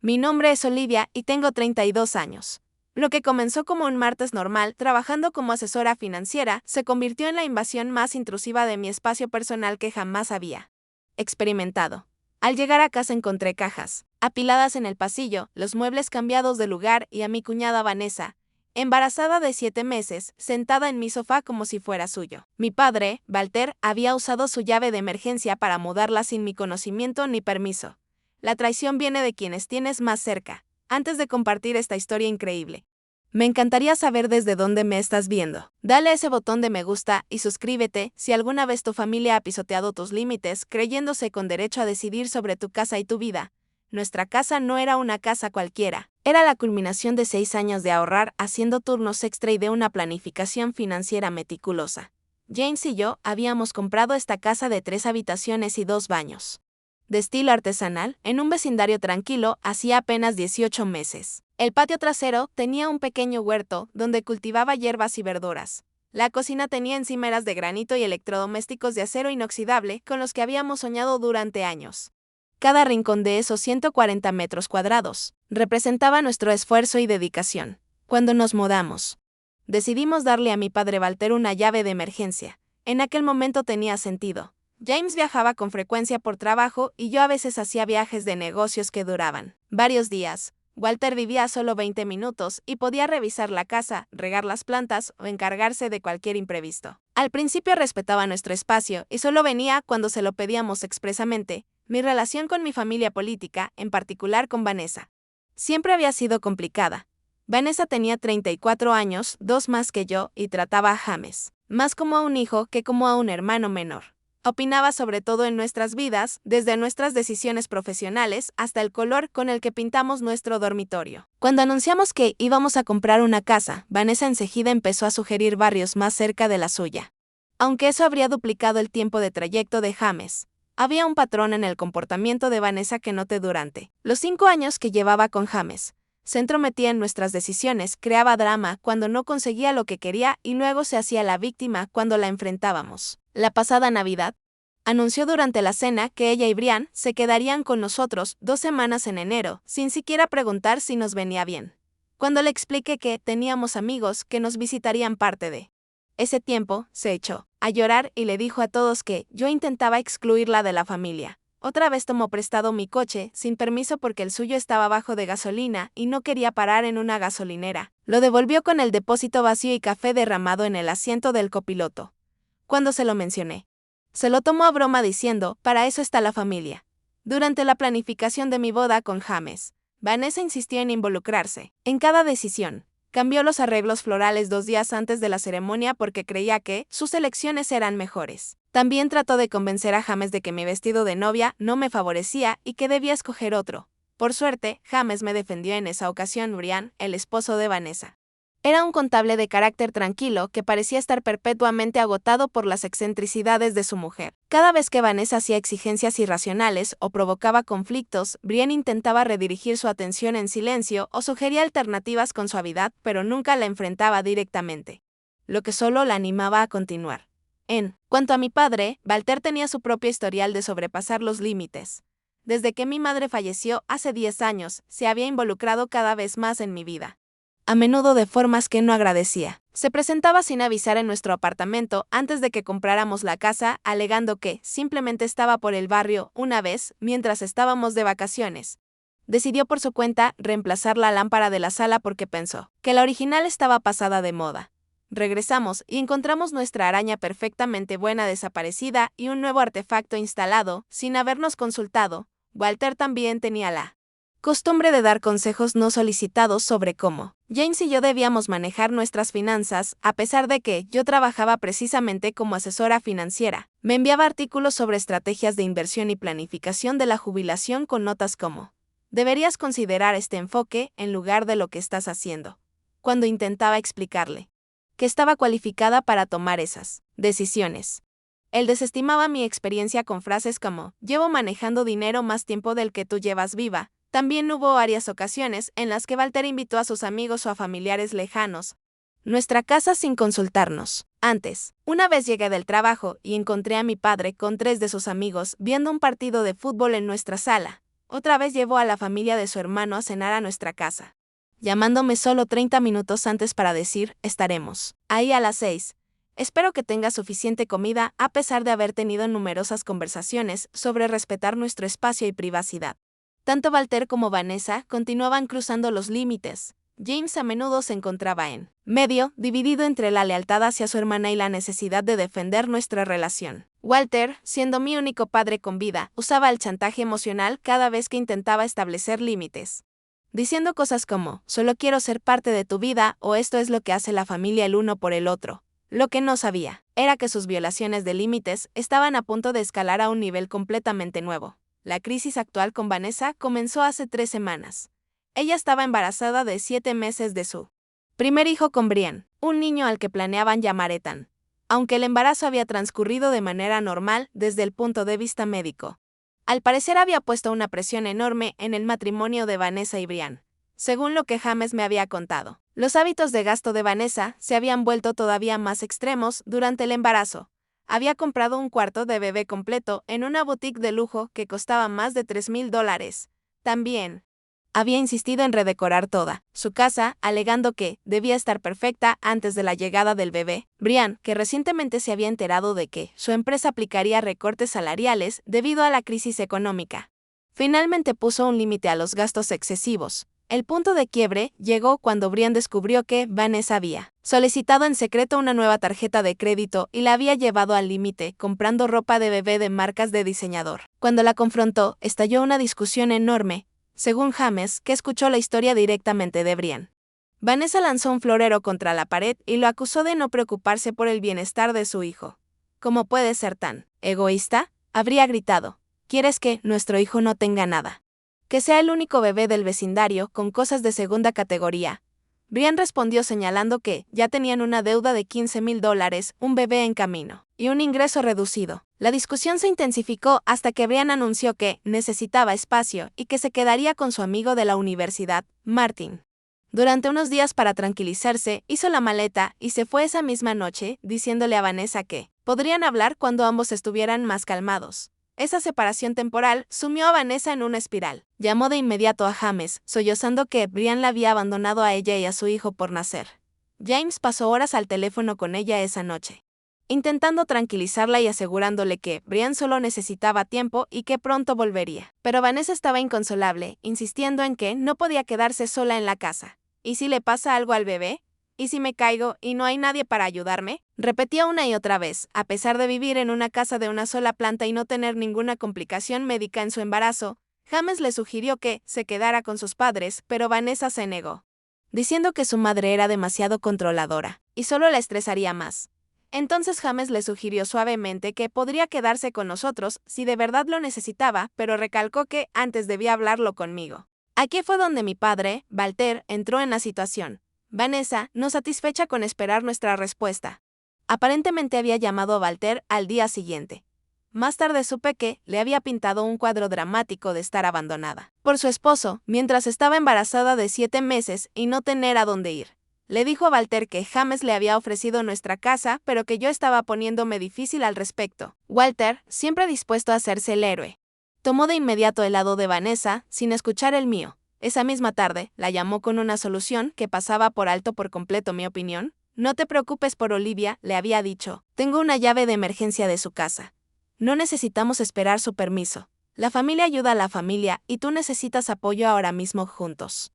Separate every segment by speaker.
Speaker 1: Mi nombre es Olivia y tengo 32 años. Lo que comenzó como un martes normal, trabajando como asesora financiera, se convirtió en la invasión más intrusiva de mi espacio personal que jamás había experimentado. Al llegar a casa encontré cajas apiladas en el pasillo, los muebles cambiados de lugar y a mi cuñada Vanessa, embarazada de 7 meses, sentada en mi sofá como si fuera suyo. Mi padre, Walter, había usado su llave de emergencia para mudarla sin mi conocimiento ni permiso. La traición viene de quienes tienes más cerca. Antes de compartir esta historia increíble, me encantaría saber desde dónde me estás viendo. Dale ese botón de me gusta y suscríbete si alguna vez tu familia ha pisoteado tus límites, creyéndose con derecho a decidir sobre tu casa y tu vida. Nuestra casa no era una casa cualquiera. Era la culminación de 6 años de ahorrar, haciendo turnos extra y de una planificación financiera meticulosa. James y yo habíamos comprado esta casa de 3 habitaciones y 2 baños, de estilo artesanal, en un vecindario tranquilo, hacía apenas 18 meses. El patio trasero tenía un pequeño huerto donde cultivaba hierbas y verduras. La cocina tenía encimeras de granito y electrodomésticos de acero inoxidable con los que habíamos soñado durante años. Cada rincón de esos 140 metros cuadrados representaba nuestro esfuerzo y dedicación. Cuando nos mudamos, decidimos darle a mi padre Walter una llave de emergencia. En aquel momento tenía sentido. James viajaba con frecuencia por trabajo y yo a veces hacía viajes de negocios que duraban varios días. Walter vivía a solo 20 minutos y podía revisar la casa, regar las plantas o encargarse de cualquier imprevisto. Al principio respetaba nuestro espacio y solo venía cuando se lo pedíamos expresamente. Mi relación con mi familia política, en particular con Vanessa, siempre había sido complicada. Vanessa tenía 34 años, 2 más que yo, y trataba a James más como a un hijo que como a un hermano menor. Opinaba sobre todo en nuestras vidas, desde nuestras decisiones profesionales hasta el color con el que pintamos nuestro dormitorio. Cuando anunciamos que íbamos a comprar una casa, Vanessa enseguida empezó a sugerir barrios más cerca de la suya. Aunque eso habría duplicado el tiempo de trayecto de James, había un patrón en el comportamiento de Vanessa que noté durante los 5 años que llevaba con James. Se entrometía en nuestras decisiones, creaba drama cuando no conseguía lo que quería y luego se hacía la víctima cuando la enfrentábamos. La pasada Navidad, anunció durante la cena que ella y Brian se quedarían con nosotros 2 semanas en enero, sin siquiera preguntar si nos venía bien. Cuando le expliqué que teníamos amigos que nos visitarían parte de ese tiempo, se echó a llorar y le dijo a todos que yo intentaba excluirla de la familia. Otra vez tomó prestado mi coche, sin permiso porque el suyo estaba bajo de gasolina y no quería parar en una gasolinera. Lo devolvió con el depósito vacío y café derramado en el asiento del copiloto. Cuando se lo mencioné, se lo tomó a broma diciendo, para eso está la familia. Durante la planificación de mi boda con James, Vanessa insistió en involucrarse en cada decisión. Cambió los arreglos florales 2 días antes de la ceremonia porque creía que sus elecciones eran mejores. También trató de convencer a James de que mi vestido de novia no me favorecía y que debía escoger otro. Por suerte, James me defendió en esa ocasión. Brian, el esposo de Vanessa, era un contable de carácter tranquilo que parecía estar perpetuamente agotado por las excentricidades de su mujer. Cada vez que Vanessa hacía exigencias irracionales o provocaba conflictos, Brian intentaba redirigir su atención en silencio o sugería alternativas con suavidad, pero nunca la enfrentaba directamente, lo que solo la animaba a continuar. En cuanto a mi padre, Walter tenía su propio historial de sobrepasar los límites. Desde que mi madre falleció hace 10 años, se había involucrado cada vez más en mi vida, a menudo de formas que no agradecía. Se presentaba sin avisar en nuestro apartamento antes de que compráramos la casa, alegando que simplemente estaba por el barrio. Una vez, mientras estábamos de vacaciones, decidió por su cuenta reemplazar la lámpara de la sala porque pensó que la original estaba pasada de moda. Regresamos y encontramos nuestra araña perfectamente buena desaparecida y un nuevo artefacto instalado, sin habernos consultado. Walter también tenía la costumbre de dar consejos no solicitados sobre cómo James y yo debíamos manejar nuestras finanzas, a pesar de que yo trabajaba precisamente como asesora financiera. Me enviaba artículos sobre estrategias de inversión y planificación de la jubilación con notas como: deberías considerar este enfoque en lugar de lo que estás haciendo. Cuando intentaba explicarle que estaba cualificada para tomar esas decisiones, él desestimaba mi experiencia con frases como: llevo manejando dinero más tiempo del que tú llevas viva. También hubo varias ocasiones en las que Walter invitó a sus amigos o a familiares lejanos a nuestra casa sin consultarnos antes. Una vez llegué del trabajo y encontré a mi padre con 3 de sus amigos viendo un partido de fútbol en nuestra sala. Otra vez llevó a la familia de su hermano a cenar a nuestra casa, llamándome solo 30 minutos antes para decir, estaremos ahí a las 6. Espero que tengas suficiente comida a pesar de haber tenido numerosas conversaciones sobre respetar nuestro espacio y privacidad. Tanto Walter como Vanessa continuaban cruzando los límites. James a menudo se encontraba en medio, dividido entre la lealtad hacia su hermana y la necesidad de defender nuestra relación. Walter, siendo mi único padre con vida, usaba el chantaje emocional cada vez que intentaba establecer límites, diciendo cosas como, solo quiero ser parte de tu vida o esto es lo que hace la familia el uno por el otro. Lo que no sabía era que sus violaciones de límites estaban a punto de escalar a un nivel completamente nuevo. La crisis actual con Vanessa comenzó hace 3 semanas. Ella estaba embarazada de 7 meses de su primer hijo con Brian, un niño al que planeaban llamar Ethan. Aunque el embarazo había transcurrido de manera normal desde el punto de vista médico, al parecer había puesto una presión enorme en el matrimonio de Vanessa y Brian. Según lo que James me había contado, los hábitos de gasto de Vanessa se habían vuelto todavía más extremos durante el embarazo. Había comprado un cuarto de bebé completo en una boutique de lujo que costaba más de $3,000. También había insistido en redecorar toda su casa, alegando que debía estar perfecta antes de la llegada del bebé. Brian, que recientemente se había enterado de que su empresa aplicaría recortes salariales debido a la crisis económica, finalmente puso un límite a los gastos excesivos. El punto de quiebre llegó cuando Brian descubrió que Vanessa había solicitado en secreto una nueva tarjeta de crédito y la había llevado al límite comprando ropa de bebé de marcas de diseñador. Cuando la confrontó, estalló una discusión enorme, según James, que escuchó la historia directamente de Brian. Vanessa lanzó un florero contra la pared y lo acusó de no preocuparse por el bienestar de su hijo. ¿Cómo puede ser tan egoísta?, habría gritado. ¿Quieres que nuestro hijo no tenga nada? Que sea el único bebé del vecindario con cosas de segunda categoría. Brian respondió señalando que ya tenían una deuda de $15,000, un bebé en camino y un ingreso reducido. La discusión se intensificó hasta que Brian anunció que necesitaba espacio y que se quedaría con su amigo de la universidad, Martin. Durante unos días para tranquilizarse, hizo la maleta y se fue esa misma noche, diciéndole a Vanessa que podrían hablar cuando ambos estuvieran más calmados. Esa separación temporal sumió a Vanessa en una espiral. Llamó de inmediato a James, sollozando que Brian la había abandonado a ella y a su hijo por nacer. James pasó horas al teléfono con ella esa noche, intentando tranquilizarla y asegurándole que Brian solo necesitaba tiempo y que pronto volvería. Pero Vanessa estaba inconsolable, insistiendo en que no podía quedarse sola en la casa. ¿Y si le pasa algo al bebé? ¿Y si me caigo y no hay nadie para ayudarme? Repetía una y otra vez, a pesar de vivir en una casa de una sola planta y no tener ninguna complicación médica en su embarazo. James le sugirió que se quedara con sus padres, pero Vanessa se negó, diciendo que su madre era demasiado controladora y solo la estresaría más. Entonces James le sugirió suavemente que podría quedarse con nosotros si de verdad lo necesitaba, pero recalcó que antes debía hablarlo conmigo. Aquí fue donde mi padre, Walter, entró en la situación. Vanessa, no satisfecha con esperar nuestra respuesta, aparentemente había llamado a Walter al día siguiente. Más tarde supe que le había pintado un cuadro dramático de estar abandonada por su esposo, mientras estaba embarazada de 7 meses y no tener a dónde ir. Le dijo a Walter que James le había ofrecido nuestra casa, pero que yo estaba poniéndome difícil al respecto. Walter, siempre dispuesto a hacerse el héroe, tomó de inmediato el lado de Vanessa, sin escuchar el mío. Esa misma tarde, la llamó con una solución que pasaba por alto por completo mi opinión. No te preocupes por Olivia, le había dicho. Tengo una llave de emergencia de su casa. No necesitamos esperar su permiso. La familia ayuda a la familia y tú necesitas apoyo ahora mismo juntos.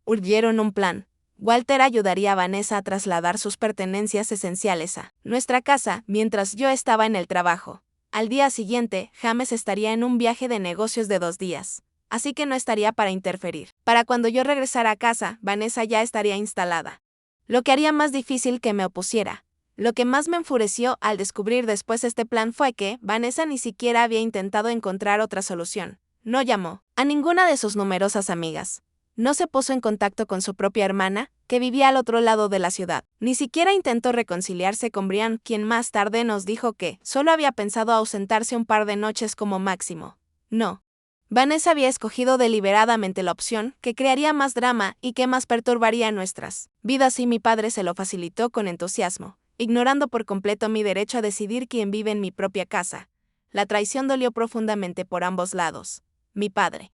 Speaker 1: Urgieron un plan. Walter ayudaría a Vanessa a trasladar sus pertenencias esenciales a nuestra casa mientras yo estaba en el trabajo. Al día siguiente, James estaría en un viaje de negocios de 2 días. Así que no estaría para interferir. Para cuando yo regresara a casa, Vanessa ya estaría instalada, lo que haría más difícil que me opusiera. Lo que más me enfureció al descubrir después este plan fue que Vanessa ni siquiera había intentado encontrar otra solución. No llamó a ninguna de sus numerosas amigas. No se puso en contacto con su propia hermana, que vivía al otro lado de la ciudad. Ni siquiera intentó reconciliarse con Brian, quien más tarde nos dijo que solo había pensado ausentarse un par de noches como máximo. No. Vanessa había escogido deliberadamente la opción que crearía más drama y que más perturbaría nuestras vidas y mi padre se lo facilitó con entusiasmo, ignorando por completo mi derecho a decidir quién vive en mi propia casa. La traición dolió profundamente por ambos lados. Mi padre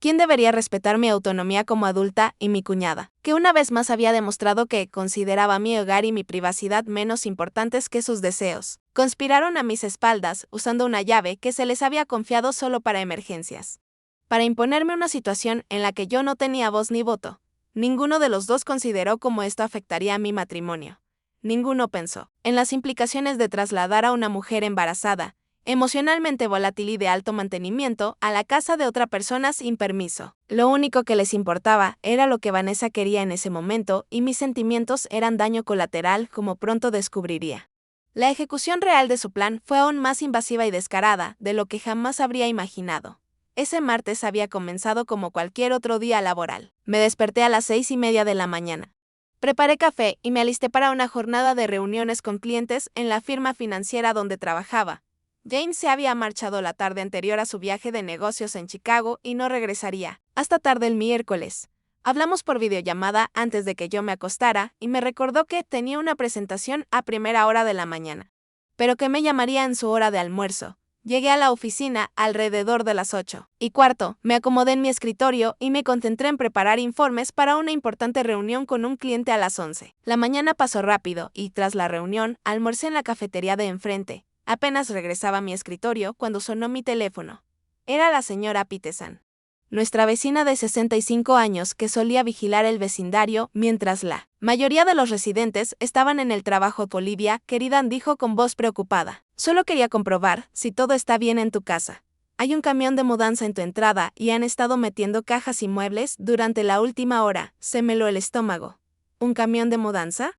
Speaker 1: ¿Quién debería respetar mi autonomía como adulta y mi cuñada, que una vez más había demostrado que consideraba mi hogar y mi privacidad menos importantes que sus deseos? Conspiraron a mis espaldas usando una llave que se les había confiado solo para emergencias. Para imponerme una situación en la que yo no tenía voz ni voto. Ninguno de los dos consideró cómo esto afectaría a mi matrimonio. Ninguno pensó en las implicaciones de trasladar a una mujer embarazada, emocionalmente volátil y de alto mantenimiento, a la casa de otra persona sin permiso. Lo único que les importaba era lo que Vanessa quería en ese momento, y mis sentimientos eran daño colateral, como pronto descubriría. La ejecución real de su plan fue aún más invasiva y descarada de lo que jamás habría imaginado. Ese martes había comenzado como cualquier otro día laboral. Me desperté a las 6:30 de la mañana. Preparé café y me alisté para una jornada de reuniones con clientes en la firma financiera donde trabajaba. James se había marchado la tarde anterior a su viaje de negocios en Chicago y no regresaría hasta tarde el miércoles. Hablamos por videollamada antes de que yo me acostara y me recordó que tenía una presentación a primera hora de la mañana, pero que me llamaría en su hora de almuerzo. Llegué a la oficina alrededor de las 8:15, me acomodé en mi escritorio y me concentré en preparar informes para una importante reunión con un cliente a las 11. La mañana pasó rápido y, tras la reunión, almorcé en la cafetería de enfrente. Apenas regresaba a mi escritorio cuando sonó mi teléfono. Era la señora Peterson, nuestra vecina de 65 años que solía vigilar el vecindario mientras la mayoría de los residentes estaban en el trabajo. Olivia, querida, dijo con voz preocupada. Solo quería comprobar si todo está bien en tu casa. Hay un camión de mudanza en tu entrada y han estado metiendo cajas y muebles durante la última hora. Se me heló el estómago. ¿Un camión de mudanza?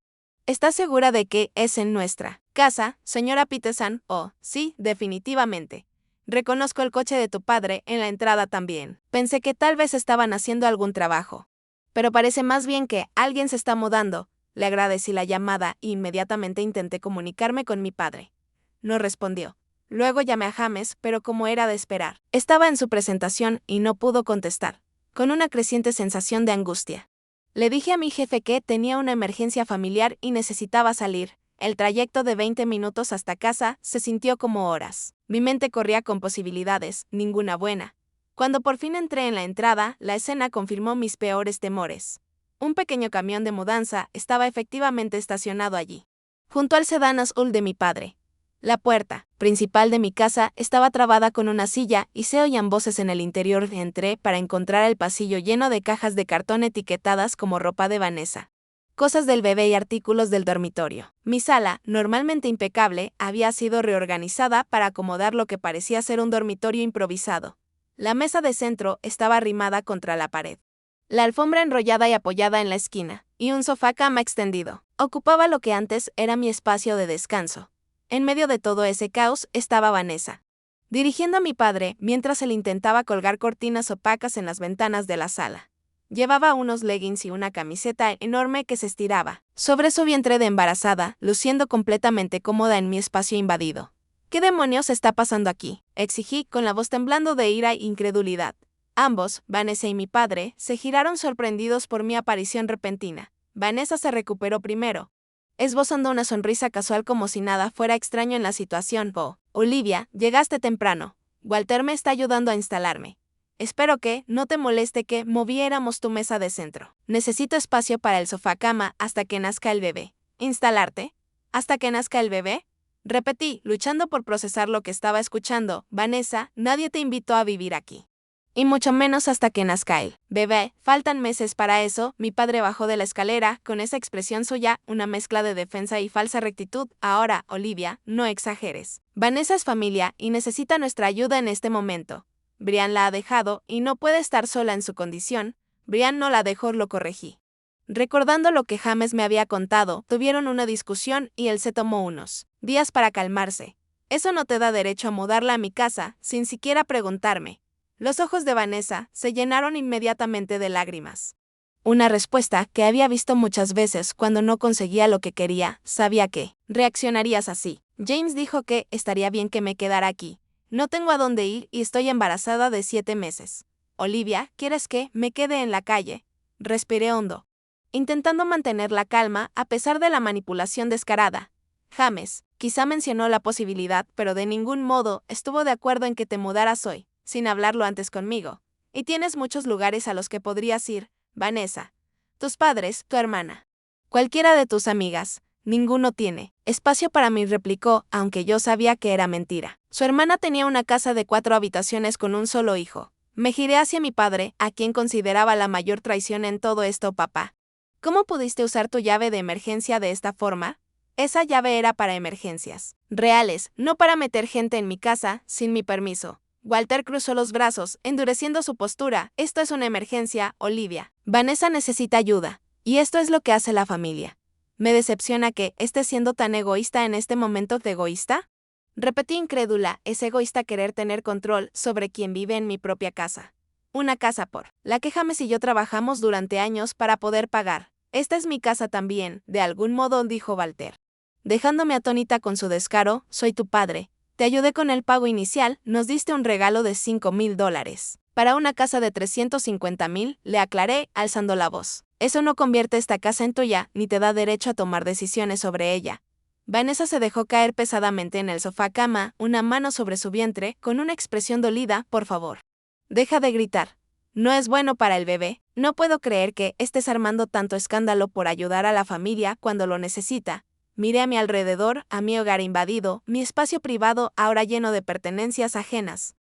Speaker 1: ¿Estás segura de que es en nuestra casa, señora Peterson? Oh, sí, definitivamente. Reconozco el coche de tu padre en la entrada también. Pensé que tal vez estaban haciendo algún trabajo. Pero parece más bien que alguien se está mudando. Le agradecí la llamada e inmediatamente intenté comunicarme con mi padre. No respondió. Luego llamé a James, pero como era de esperar, estaba en su presentación y no pudo contestar, con una creciente sensación de angustia. Le dije a mi jefe que tenía una emergencia familiar y necesitaba salir. El trayecto de 20 minutos hasta casa se sintió como horas. Mi mente corría con posibilidades, ninguna buena. Cuando por fin entré en la entrada, la escena confirmó mis peores temores. Un pequeño camión de mudanza estaba efectivamente estacionado allí, junto al sedán azul de mi padre. La puerta principal de mi casa estaba trabada con una silla y se oían voces en el interior. Entré para encontrar el pasillo lleno de cajas de cartón etiquetadas como ropa de Vanessa, cosas del bebé y artículos del dormitorio. Mi sala, normalmente impecable, había sido reorganizada para acomodar lo que parecía ser un dormitorio improvisado. La mesa de centro estaba arrimada contra la pared, la alfombra enrollada y apoyada en la esquina, y un sofá cama extendido ocupaba lo que antes era mi espacio de descanso. En medio de todo ese caos estaba Vanessa, dirigiendo a mi padre mientras él intentaba colgar cortinas opacas en las ventanas de la sala. Llevaba unos leggings y una camiseta enorme que se estiraba sobre su vientre de embarazada, luciendo completamente cómoda en mi espacio invadido. ¿Qué demonios está pasando aquí?, exigí con la voz temblando de ira e incredulidad. Ambos, Vanessa y mi padre, se giraron sorprendidos por mi aparición repentina. Vanessa se recuperó primero, esbozando una sonrisa casual como si nada fuera extraño en la situación. Oh, Olivia, llegaste temprano. Walter me está ayudando a instalarme. Espero que no te moleste que moviéramos tu mesa de centro. Necesito espacio para el sofá cama hasta que nazca el bebé. ¿Instalarte? ¿Hasta que nazca el bebé? Repetí, luchando por procesar lo que estaba escuchando. Vanessa, nadie te invitó a vivir aquí. Y mucho menos hasta que nazca el bebé. Faltan meses para eso. Mi padre bajó de la escalera, con esa expresión suya, una mezcla de defensa y falsa rectitud. Ahora, Olivia, no exageres. Vanessa es familia y necesita nuestra ayuda en este momento. Brian la ha dejado y no puede estar sola en su condición. Brian no la dejó, lo corregí. Recordando lo que James me había contado, tuvieron una discusión y él se tomó unos días para calmarse. Eso no te da derecho a mudarla a mi casa, sin siquiera preguntarme. Los ojos de Vanessa se llenaron inmediatamente de lágrimas. Una respuesta que había visto muchas veces cuando no conseguía lo que quería. Sabía que reaccionarías así. James dijo que estaría bien que me quedara aquí. No tengo a dónde ir y estoy embarazada de 7 meses. Olivia, ¿quieres que me quede en la calle? Respiré hondo, intentando mantener la calma a pesar de la manipulación descarada. James quizá mencionó la posibilidad, pero de ningún modo estuvo de acuerdo en que te mudaras hoy, sin hablarlo antes conmigo. Y tienes muchos lugares a los que podrías ir, Vanessa. Tus padres, tu hermana. Cualquiera de tus amigas. Ninguno tiene espacio para mí, replicó, aunque yo sabía que era mentira. Su hermana tenía una casa de 4 habitaciones con un solo hijo. Me giré hacia mi padre, a quien consideraba la mayor traición en todo esto. Papá, ¿cómo pudiste usar tu llave de emergencia de esta forma? Esa llave era para emergencias reales, no para meter gente en mi casa sin mi permiso. Walter cruzó los brazos, endureciendo su postura. Esto es una emergencia, Olivia. Vanessa necesita ayuda. Y esto es lo que hace la familia. Me decepciona que estés siendo tan egoísta en este momento. ¿De egoísta? Repetí incrédula. Es egoísta querer tener control sobre quien vive en mi propia casa. Una casa por la que James y yo trabajamos durante años para poder pagar. Esta es mi casa también, de algún modo, dijo Walter, dejándome atónita con su descaro. Soy tu padre. Te ayudé con el pago inicial, nos diste un regalo de $5,000. Para una casa de 350,000, le aclaré, alzando la voz. Eso no convierte esta casa en tuya, ni te da derecho a tomar decisiones sobre ella. Vanessa se dejó caer pesadamente en el sofá cama, una mano sobre su vientre, con una expresión dolida. Por favor, deja de gritar. No es bueno para el bebé. No puedo creer que estés armando tanto escándalo por ayudar a la familia cuando lo necesita. Miré a mi alrededor, a mi hogar invadido, mi espacio privado ahora lleno de pertenencias ajenas,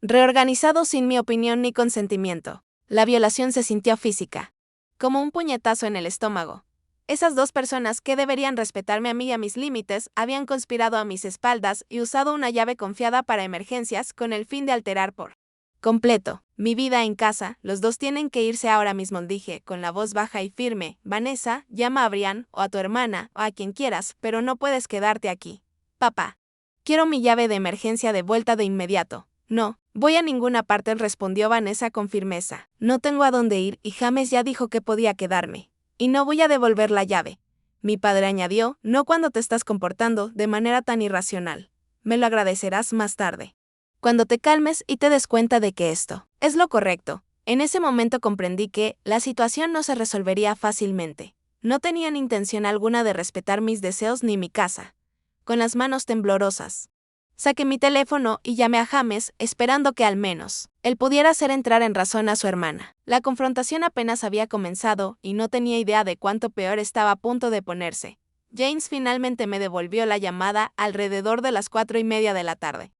Speaker 1: reorganizado sin mi opinión ni consentimiento. La violación se sintió física, como un puñetazo en el estómago. Esas dos personas que deberían respetarme a mí y a mis límites habían conspirado a mis espaldas y usado una llave confiada para emergencias con el fin de alterar por completo mi vida en casa. Los dos tienen que irse ahora mismo, dije, con la voz baja y firme. Vanessa, llama a Brian o a tu hermana o a quien quieras, pero no puedes quedarte aquí. Papá, quiero mi llave de emergencia de vuelta de inmediato. No, voy a ninguna parte, respondió Vanessa con firmeza. No tengo a dónde ir y James ya dijo que podía quedarme. Y no voy a devolver la llave. Mi padre añadió, no cuando te estás comportando de manera tan irracional. Me lo agradecerás más tarde, cuando te calmes y te des cuenta de que esto es lo correcto. En ese momento comprendí que la situación no se resolvería fácilmente. No tenían intención alguna de respetar mis deseos ni mi casa. Con las manos temblorosas, saqué mi teléfono y llamé a James, esperando que al menos él pudiera hacer entrar en razón a su hermana. La confrontación apenas había comenzado y no tenía idea de cuánto peor estaba a punto de ponerse. James finalmente me devolvió la llamada alrededor de las 4:30 de la tarde.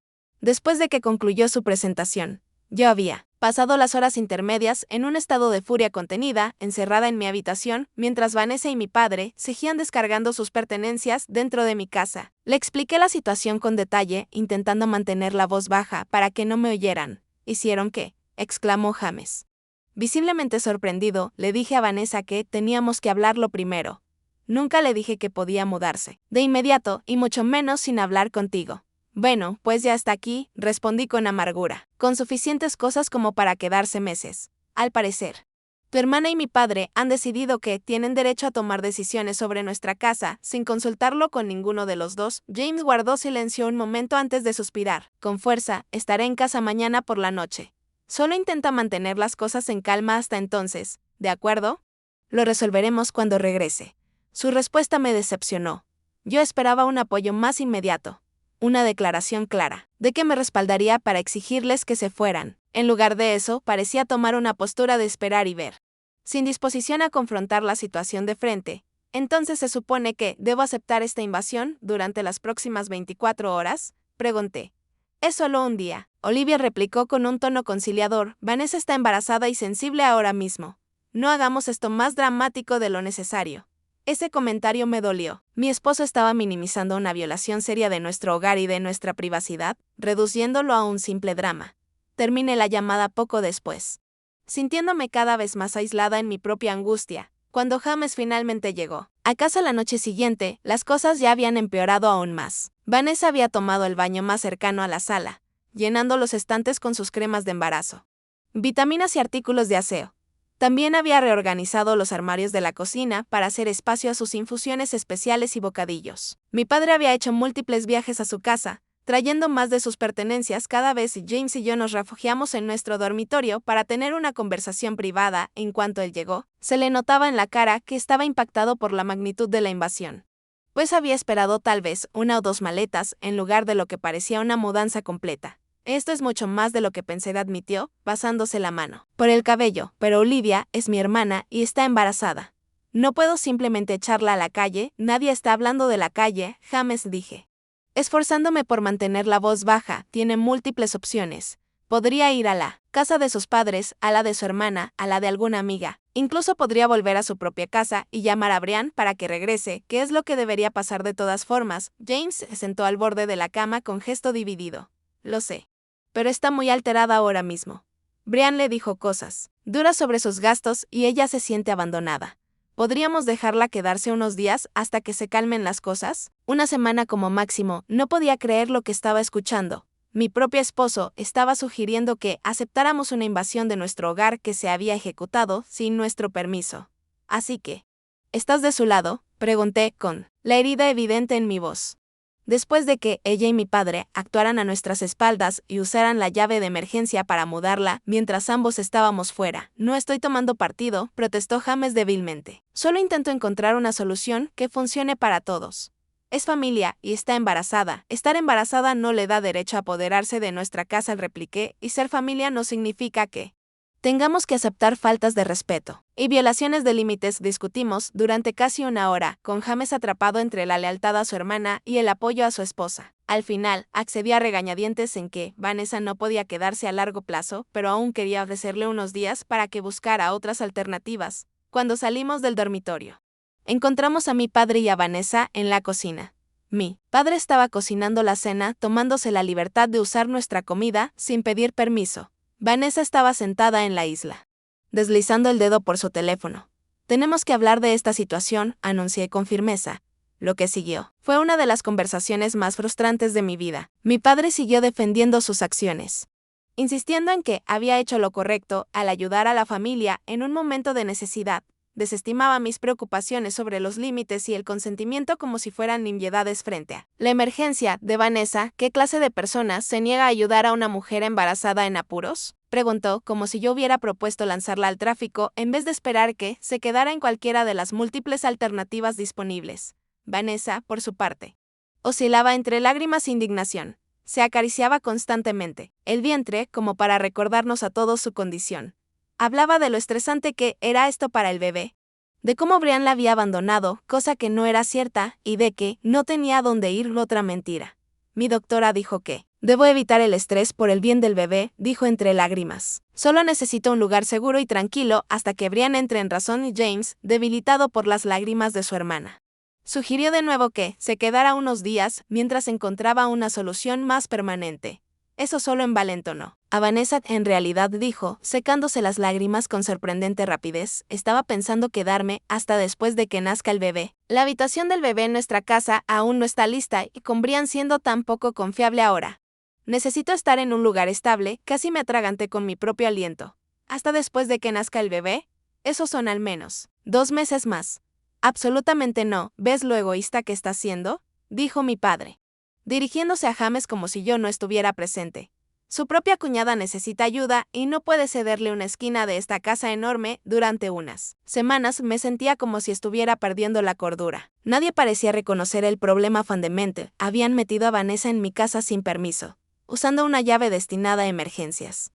Speaker 1: Después de que concluyó su presentación, yo había pasado las horas intermedias en un estado de furia contenida, encerrada en mi habitación, mientras Vanessa y mi padre seguían descargando sus pertenencias dentro de mi casa. Le expliqué la situación con detalle, intentando mantener la voz baja para que no me oyeran. ¿Hicieron qué?, exclamó James. Visiblemente sorprendido, le dije a Vanessa que teníamos que hablarlo primero. Nunca le dije que podía mudarse de inmediato, y mucho menos sin hablar contigo. Bueno, pues ya está aquí, respondí con amargura, con suficientes cosas como para quedarse meses. Al parecer, tu hermana y mi padre han decidido que tienen derecho a tomar decisiones sobre nuestra casa, sin consultarlo con ninguno de los dos. James guardó silencio un momento antes de suspirar. Con fuerza, estaré en casa mañana por la noche. Solo intenta mantener las cosas en calma hasta entonces, ¿de acuerdo? Lo resolveremos cuando regrese. Su respuesta me decepcionó. Yo esperaba un apoyo más inmediato, una declaración clara de que me respaldaría para exigirles que se fueran. En lugar de eso, parecía tomar una postura de esperar y ver, sin disposición a confrontar la situación de frente. ¿Entonces se supone que debo aceptar esta invasión durante las próximas 24 horas? Pregunté. Es solo un día, Olivia replicó con un tono conciliador. Vanessa está embarazada y sensible ahora mismo. No hagamos esto más dramático de lo necesario. Ese comentario me dolió. Mi esposo estaba minimizando una violación seria de nuestro hogar y de nuestra privacidad, reduciéndolo a un simple drama. Terminé la llamada poco después, sintiéndome cada vez más aislada en mi propia angustia. Cuando James finalmente llegó a casa la noche siguiente, las cosas ya habían empeorado aún más. Vanessa había tomado el baño más cercano a la sala, llenando los estantes con sus cremas de embarazo, vitaminas y artículos de aseo. También había reorganizado los armarios de la cocina para hacer espacio a sus infusiones especiales y bocadillos. Mi padre había hecho múltiples viajes a su casa, trayendo más de sus pertenencias cada vez. James y yo nos refugiamos en nuestro dormitorio para tener una conversación privada. En cuanto él llegó, se le notaba en la cara que estaba impactado por la magnitud de la invasión, pues había esperado tal vez una o dos maletas en lugar de lo que parecía una mudanza completa. Esto es mucho más de lo que pensé, admitió, pasándose la mano por el cabello, pero Olivia es mi hermana y está embarazada. No puedo simplemente echarla a la calle, nadie está hablando de la calle, James, dije. Esforzándome por mantener la voz baja, tiene múltiples opciones. Podría ir a la casa de sus padres, a la de su hermana, a la de alguna amiga. Incluso podría volver a su propia casa y llamar a Brian para que regrese, que es lo que debería pasar de todas formas. James se sentó al borde de la cama con gesto dividido. Lo sé. Pero está muy alterada ahora mismo. Brian le dijo cosas duras sobre sus gastos y ella se siente abandonada. ¿Podríamos dejarla quedarse unos días hasta que se calmen las cosas? Una semana como máximo. No podía creer lo que estaba escuchando. Mi propio esposo estaba sugiriendo que aceptáramos una invasión de nuestro hogar que se había ejecutado sin nuestro permiso. Así que, ¿estás de su lado?, pregunté con la herida evidente en mi voz. Después de que ella y mi padre actuaran a nuestras espaldas y usaran la llave de emergencia para mudarla mientras ambos estábamos fuera, no estoy tomando partido, protestó James débilmente. Solo intento encontrar una solución que funcione para todos. Es familia y está embarazada. Estar embarazada no le da derecho a apoderarse de nuestra casa, repliqué, y ser familia no significa que tengamos que aceptar faltas de respeto y violaciones de límites. Discutimos durante casi una hora, con James atrapado entre la lealtad a su hermana y el apoyo a su esposa. Al final, accedí a regañadientes en que Vanessa no podía quedarse a largo plazo, pero aún quería ofrecerle unos días para que buscara otras alternativas. Cuando salimos del dormitorio, encontramos a mi padre y a Vanessa en la cocina. Mi padre estaba cocinando la cena, tomándose la libertad de usar nuestra comida sin pedir permiso. Vanessa estaba sentada en la isla, deslizando el dedo por su teléfono. Tenemos que hablar de esta situación, anuncié con firmeza. Lo que siguió fue una de las conversaciones más frustrantes de mi vida. Mi padre siguió defendiendo sus acciones, insistiendo en que había hecho lo correcto al ayudar a la familia en un momento de necesidad. Desestimaba mis preocupaciones sobre los límites y el consentimiento como si fueran nimiedades frente a la emergencia de Vanessa. ¿Qué clase de persona se niega a ayudar a una mujer embarazada en apuros?, preguntó, como si yo hubiera propuesto lanzarla al tráfico en vez de esperar que se quedara en cualquiera de las múltiples alternativas disponibles. Vanessa, por su parte, oscilaba entre lágrimas e indignación. Se acariciaba constantemente el vientre como para recordarnos a todos su condición. Hablaba de lo estresante que era esto para el bebé, de cómo Brian la había abandonado, cosa que no era cierta, y de que no tenía a dónde ir. Otra mentira. Mi doctora dijo que debo evitar el estrés por el bien del bebé, dijo entre lágrimas. Solo necesito un lugar seguro y tranquilo hasta que Brian entre en razón. Y James, debilitado por las lágrimas de su hermana, sugirió de nuevo que se quedara unos días mientras encontraba una solución más permanente. Eso solo envalentonó a Vanessa. En realidad, dijo, secándose las lágrimas con sorprendente rapidez, estaba pensando quedarme hasta después de que nazca el bebé. La habitación del bebé en nuestra casa aún no está lista y con Brian siendo tan poco confiable ahora. Necesito estar en un lugar estable. Casi me atraganté con mi propio aliento. ¿Hasta después de que nazca el bebé? Esos son al menos 2 meses más. Absolutamente no. ¿Ves lo egoísta que estás siendo?, dijo mi padre, dirigiéndose a James como si yo no estuviera presente. Su propia cuñada necesita ayuda y no puede cederle una esquina de esta casa enorme. Durante unas semanas me sentía como si estuviera perdiendo la cordura. Nadie parecía reconocer el problema fundamental. Habían metido a Vanessa en mi casa sin permiso, usando una llave destinada a emergencias,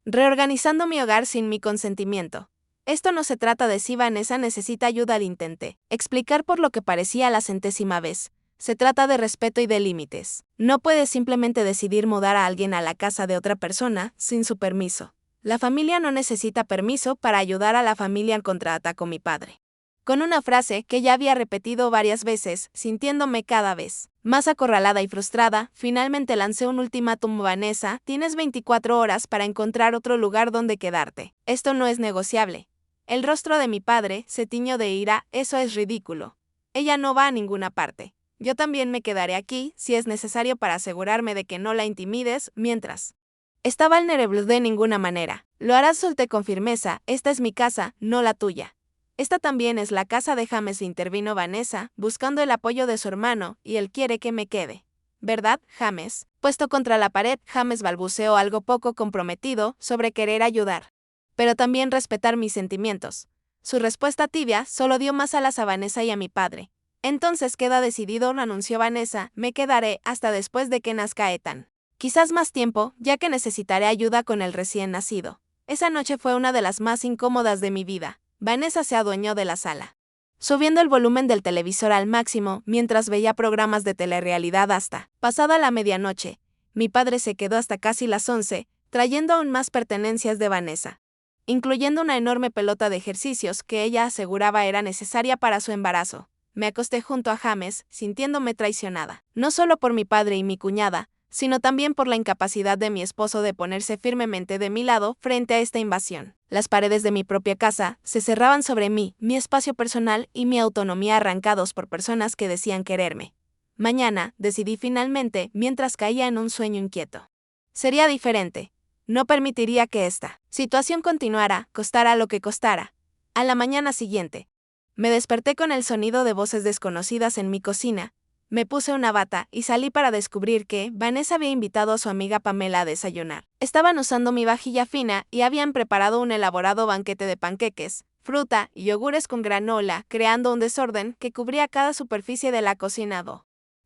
Speaker 1: reorganizando mi hogar sin mi consentimiento. Esto no se trata de si Vanessa necesita ayuda, le intenté explicar por lo que parecía la 100ª vez. Se trata de respeto y de límites. No puedes simplemente decidir mudar a alguien a la casa de otra persona sin su permiso. La familia no necesita permiso para ayudar a la familia, contraatacó mi padre, con una frase que ya había repetido varias veces, sintiéndome cada vez más acorralada y frustrada. Finalmente lancé un ultimátum. Vanessa, tienes 24 horas para encontrar otro lugar donde quedarte. Esto no es negociable. El rostro de mi padre se tiñó de ira. Eso es ridículo. Ella no va a ninguna parte. Yo también me quedaré aquí, si es necesario, para asegurarme de que no la intimides. Mientras estaba vulnerable, de ninguna manera. Lo harás, solté con firmeza. Esta es mi casa, no la tuya. Esta también es la casa de James, intervino Vanessa, buscando el apoyo de su hermano, y él quiere que me quede, ¿verdad, James? Puesto contra la pared, James balbuceó algo poco comprometido sobre querer ayudar, pero también respetar mis sentimientos. Su respuesta tibia solo dio más alas a Vanessa y a mi padre. Entonces queda decidido, anunció Vanessa, me quedaré hasta después de que nazca Ethan. Quizás más tiempo, ya que necesitaré ayuda con el recién nacido. Esa noche fue una de las más incómodas de mi vida. Vanessa se adueñó de la sala, subiendo el volumen del televisor al máximo mientras veía programas de telerrealidad hasta pasada la medianoche. Mi padre se quedó hasta casi las 11, trayendo aún más pertenencias de Vanessa, incluyendo una enorme pelota de ejercicios que ella aseguraba era necesaria para su embarazo. Me acosté junto a James, sintiéndome traicionada, no solo por mi padre y mi cuñada, sino también por la incapacidad de mi esposo de ponerse firmemente de mi lado frente a esta invasión. Las paredes de mi propia casa se cerraban sobre mí, mi espacio personal y mi autonomía arrancados por personas que decían quererme. Mañana, decidí finalmente, mientras caía en un sueño inquieto. Sería diferente. No permitiría que esta situación continuara, costara lo que costara. A la mañana siguiente, me desperté con el sonido de voces desconocidas en mi cocina. Me puse una bata y salí para descubrir que Vanessa había invitado a su amiga Pamela a desayunar. Estaban usando mi vajilla fina y habían preparado un elaborado banquete de panqueques, fruta y yogures con granola, creando un desorden que cubría cada superficie de la cocina.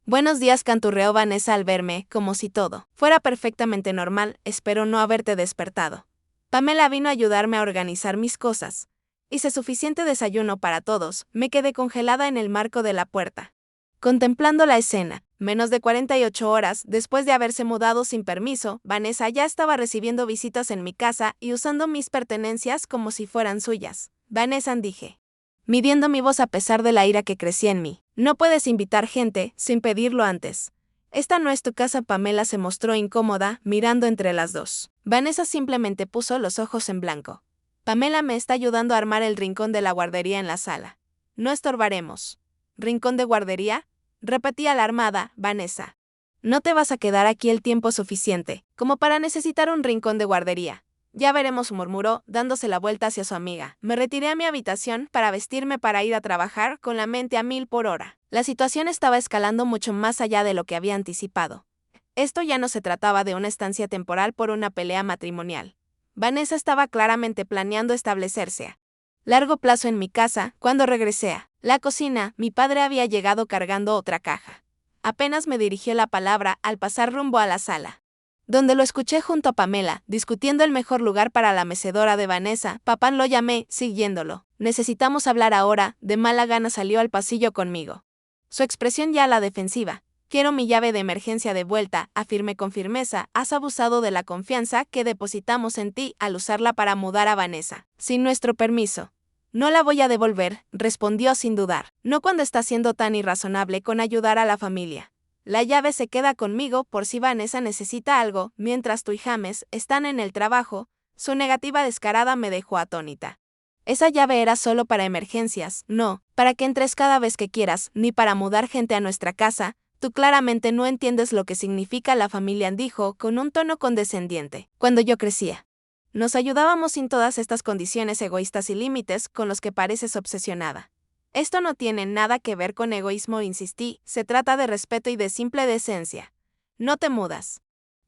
Speaker 1: Buenos días, canturreó Vanessa al verme, como si todo fuera perfectamente normal. Espero no haberte despertado. Pamela vino a ayudarme a organizar mis cosas. Hice suficiente desayuno para todos. Me quedé congelada en el marco de la puerta, contemplando la escena. Menos de 48 horas después de haberse mudado sin permiso, Vanessa ya estaba recibiendo visitas en mi casa y usando mis pertenencias como si fueran suyas. Vanessa, dije, midiendo mi voz a pesar de la ira que crecía en mí. No puedes invitar gente sin pedirlo antes. Esta no es tu casa. Pamela se mostró incómoda, mirando entre las dos. Vanessa simplemente puso los ojos en blanco. Pamela me está ayudando a armar el rincón de la guardería en la sala. No estorbaremos. ¿Rincón de guardería?, repetí alarmada. Vanessa, no te vas a quedar aquí el tiempo suficiente como para necesitar un rincón de guardería. Ya veremos, murmuró, dándose la vuelta hacia su amiga. Me retiré a mi habitación para vestirme para ir a trabajar con la mente a 1000 por hora. La situación estaba escalando mucho más allá de lo que había anticipado. Esto ya no se trataba de una estancia temporal por una pelea matrimonial. Vanessa estaba claramente planeando establecerse a largo plazo en mi casa. Cuando regresé a la cocina, mi padre había llegado cargando otra caja. Apenas me dirigió la palabra al pasar rumbo a la sala, donde lo escuché junto a Pamela, discutiendo el mejor lugar para la mecedora de Vanessa. Papá, lo llamé, siguiéndolo. Necesitamos hablar ahora. De mala gana salió al pasillo conmigo, su expresión ya a la defensiva. Quiero mi llave de emergencia de vuelta, afirmé con firmeza. Has abusado de la confianza que depositamos en ti al usarla para mudar a Vanessa sin nuestro permiso. No la voy a devolver, respondió sin dudar. No cuando está siendo tan irrazonable con ayudar a la familia. La llave se queda conmigo por si Vanessa necesita algo, mientras tú y James están en el trabajo. Su negativa descarada me dejó atónita. Esa llave era solo para emergencias, no para que entres cada vez que quieras, ni para mudar gente a nuestra casa. Tú claramente no entiendes lo que significa la familia, dijo con un tono condescendiente. Cuando yo crecía, nos ayudábamos sin todas estas condiciones egoístas y límites con los que pareces obsesionada. Esto no tiene nada que ver con egoísmo, insistí. Se trata de respeto y de simple decencia. No te mudas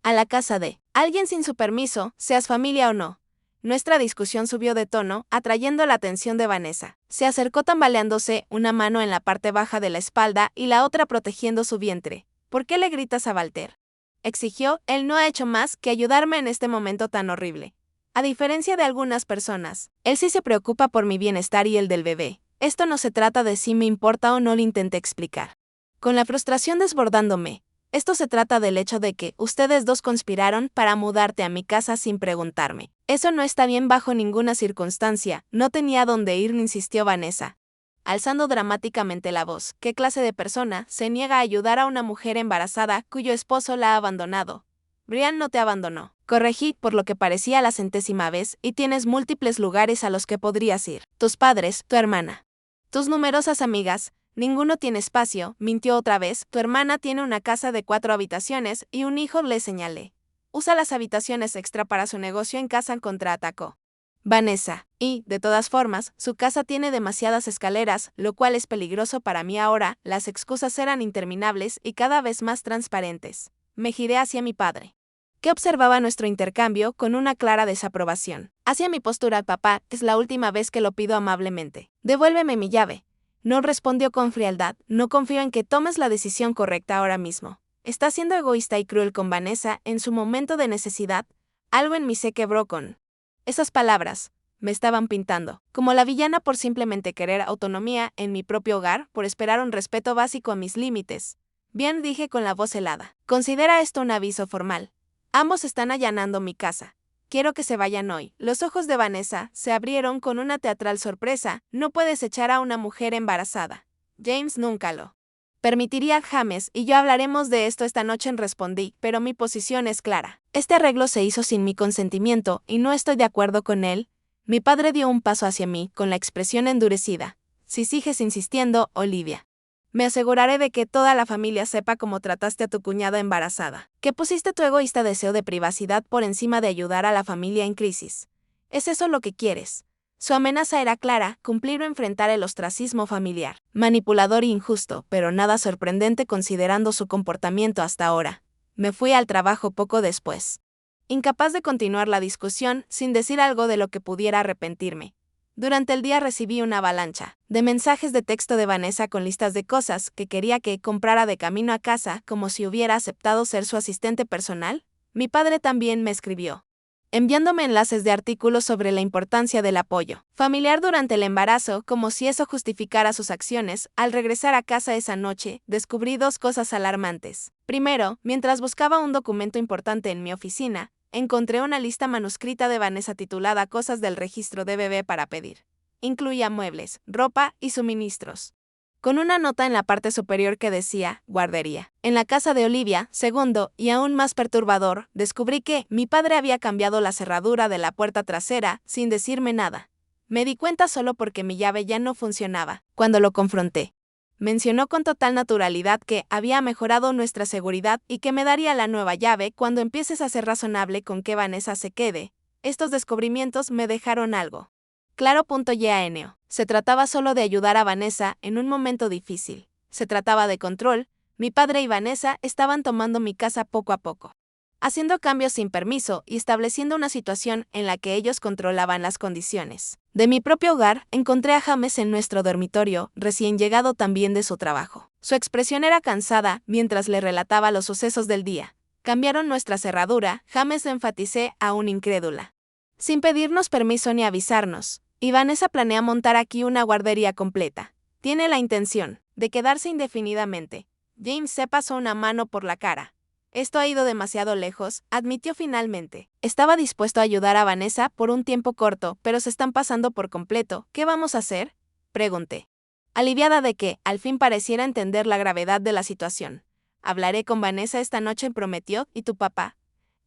Speaker 1: a la casa de alguien sin su permiso, seas familia o no. Nuestra discusión subió de tono, atrayendo la atención de Vanessa. Se acercó tambaleándose, una mano en la parte baja de la espalda y la otra protegiendo su vientre. ¿Por qué le gritas a Walter?, exigió. Él no ha hecho más que ayudarme en este momento tan horrible. A diferencia de algunas personas, él sí se preocupa por mi bienestar y el del bebé. Esto no se trata de si me importa o no, le intenté explicar, con la frustración desbordándome. Esto se trata del hecho de que ustedes dos conspiraron para mudarte a mi casa sin preguntarme. Eso no está bien bajo ninguna circunstancia. No tenía dónde ir, insistió Vanessa, alzando dramáticamente la voz. ¿Qué clase de persona se niega a ayudar a una mujer embarazada cuyo esposo la ha abandonado? Brian no te abandonó, corregí por lo que parecía la 100ª vez, y tienes múltiples lugares a los que podrías ir. Tus padres, tu hermana, tus numerosas amigas. Ninguno tiene espacio, mintió otra vez. Tu hermana tiene una casa de 4 habitaciones y un hijo, le señalé. Usa las habitaciones extra para su negocio en casa, contraatacó Vanessa. Y, de todas formas, su casa tiene demasiadas escaleras, lo cual es peligroso para mí ahora. Las excusas eran interminables y cada vez más transparentes. Me giré hacia mi padre, que observaba nuestro intercambio con una clara desaprobación. Hacia mi postura, papá, es la última vez que lo pido amablemente. Devuélveme mi llave. No, respondió con frialdad. No confío en que tomes la decisión correcta ahora mismo. Está siendo egoísta y cruel con Vanessa en su momento de necesidad. Algo en mí se quebró con esas palabras. Me estaban pintando como la villana por simplemente querer autonomía en mi propio hogar, por esperar un respeto básico a mis límites. Bien, dije con la voz helada. Considera esto un aviso formal. Ambos están allanando mi casa. Quiero que se vayan hoy. Los ojos de Vanessa se abrieron con una teatral sorpresa. No puedes echar a una mujer embarazada. James nunca lo permitiría. James y yo hablaremos de esto esta noche, respondí, pero mi posición es clara. Este arreglo se hizo sin mi consentimiento y no estoy de acuerdo con él. Mi padre dio un paso hacia mí, con la expresión endurecida. Si sigues insistiendo, Olivia, me aseguraré de que toda la familia sepa cómo trataste a tu cuñada embarazada, que pusiste tu egoísta deseo de privacidad por encima de ayudar a la familia en crisis. ¿Es eso lo que quieres? Su amenaza era clara: cumplir o enfrentar el ostracismo familiar. Manipulador e injusto, pero nada sorprendente considerando su comportamiento hasta ahora. Me fui al trabajo poco después, incapaz de continuar la discusión sin decir algo de lo que pudiera arrepentirme. Durante el día recibí una avalancha de mensajes de texto de Vanessa con listas de cosas que quería que comprara de camino a casa, como si hubiera aceptado ser su asistente personal. Mi padre también me escribió, enviándome enlaces de artículos sobre la importancia del apoyo familiar durante el embarazo, como si eso justificara sus acciones. Al regresar a casa esa noche, descubrí dos cosas alarmantes. Primero, mientras buscaba un documento importante en mi oficina, encontré una lista manuscrita de Vanessa titulada Cosas del registro de bebé para pedir. Incluía muebles, ropa y suministros, con una nota en la parte superior que decía guardería. En la casa de Olivia. Segundo, y aún más perturbador, descubrí que mi padre había cambiado la cerradura de la puerta trasera sin decirme nada. Me di cuenta solo porque mi llave ya no funcionaba. Cuando lo confronté, mencionó con total naturalidad que había mejorado nuestra seguridad y que me daría la nueva llave cuando empieces a ser razonable con que Vanessa se quede. Estos descubrimientos me dejaron algo claro. Yaneo. Se trataba solo de ayudar a Vanessa en un momento difícil. Se trataba de control. Mi padre y Vanessa estaban tomando mi casa poco a poco, haciendo cambios sin permiso y estableciendo una situación en la que ellos controlaban las condiciones. De mi propio hogar, encontré a James en nuestro dormitorio, recién llegado también de su trabajo. Su expresión era cansada mientras le relataba los sucesos del día. Cambiaron nuestra cerradura, James, enfaticé, aún incrédula, sin pedirnos permiso ni avisarnos. Y Vanessa planea montar aquí una guardería completa. Tiene la intención de quedarse indefinidamente. James se pasó una mano por la cara. Esto ha ido demasiado lejos, admitió finalmente. Estaba dispuesto a ayudar a Vanessa por un tiempo corto, pero se están pasando por completo. ¿Qué vamos a hacer?, pregunté, aliviada de que, al fin, pareciera entender la gravedad de la situación. Hablaré con Vanessa esta noche, prometió. ¿Y tu papá?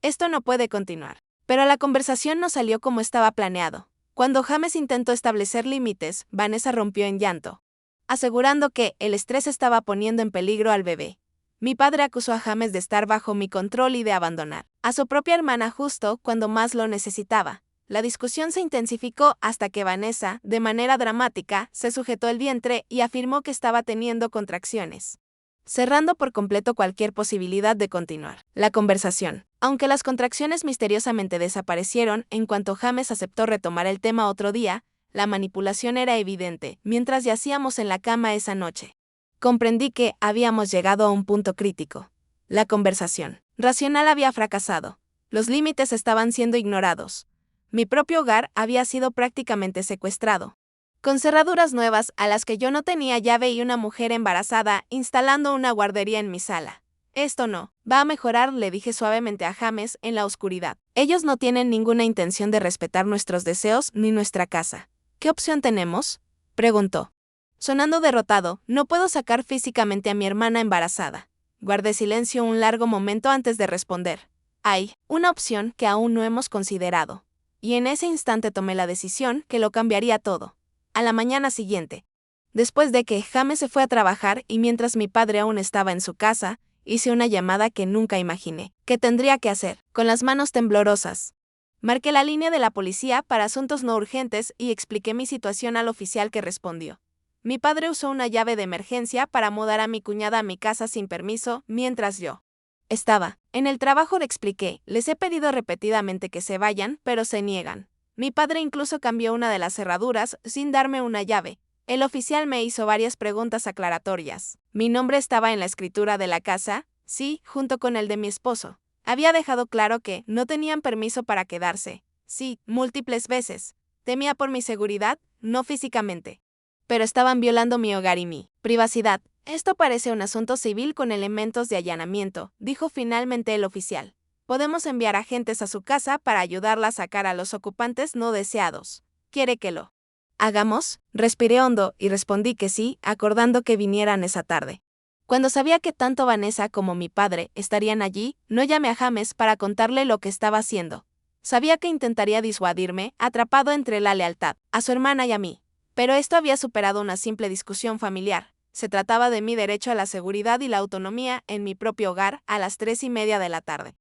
Speaker 1: Esto no puede continuar. Pero la conversación no salió como estaba planeado. Cuando James intentó establecer límites, Vanessa rompió en llanto, asegurando que el estrés estaba poniendo en peligro al bebé. Mi padre acusó a James de estar bajo mi control y de abandonar a su propia hermana justo cuando más lo necesitaba. La discusión se intensificó hasta que Vanessa, de manera dramática, se sujetó el vientre y afirmó que estaba teniendo contracciones, cerrando por completo cualquier posibilidad de continuar la conversación. Aunque las contracciones misteriosamente desaparecieron en cuanto James aceptó retomar el tema otro día, la manipulación era evidente. Mientras yacíamos en la cama esa noche, comprendí que habíamos llegado a un punto crítico. La conversación racional había fracasado. Los límites estaban siendo ignorados. Mi propio hogar había sido prácticamente secuestrado, con cerraduras nuevas a las que yo no tenía llave y una mujer embarazada instalando una guardería en mi sala. Esto no va a mejorar, le dije suavemente a James en la oscuridad. Ellos no tienen ninguna intención de respetar nuestros deseos ni nuestra casa. ¿Qué opción tenemos?, preguntó, sonando derrotado. No puedo sacar físicamente a mi hermana embarazada. Guardé silencio un largo momento antes de responder. Hay una opción que aún no hemos considerado. Y en ese instante tomé la decisión que lo cambiaría todo. A la mañana siguiente, después de que James se fue a trabajar y mientras mi padre aún estaba en su casa, hice una llamada que nunca imaginé que tendría que hacer. Con las manos temblorosas, marqué la línea de la policía para asuntos no urgentes y expliqué mi situación al oficial, que respondió. Mi padre usó una llave de emergencia para mudar a mi cuñada a mi casa sin permiso mientras yo estaba en el trabajo, le expliqué. Les he pedido repetidamente que se vayan, pero se niegan. Mi padre incluso cambió una de las cerraduras sin darme una llave. El oficial me hizo varias preguntas aclaratorias. Mi nombre estaba en la escritura de la casa. Sí, junto con el de mi esposo. Había dejado claro que no tenían permiso para quedarse. Sí, múltiples veces. Temía por mi seguridad, no físicamente. Pero estaban violando mi hogar y mi privacidad. Esto parece un asunto civil con elementos de allanamiento, dijo finalmente el oficial. Podemos enviar agentes a su casa para ayudarla a sacar a los ocupantes no deseados. ¿Quiere que lo hagamos? Respiré hondo y respondí que sí, acordando que vinieran esa tarde. Cuando sabía que tanto Vanessa como mi padre estarían allí, no llamé a James para contarle lo que estaba haciendo. Sabía que intentaría disuadirme, atrapado entre la lealtad a su hermana y a mí. Pero esto había superado una simple discusión familiar. Se trataba de mi derecho a la seguridad y la autonomía en mi propio hogar a las 3:30 de la tarde.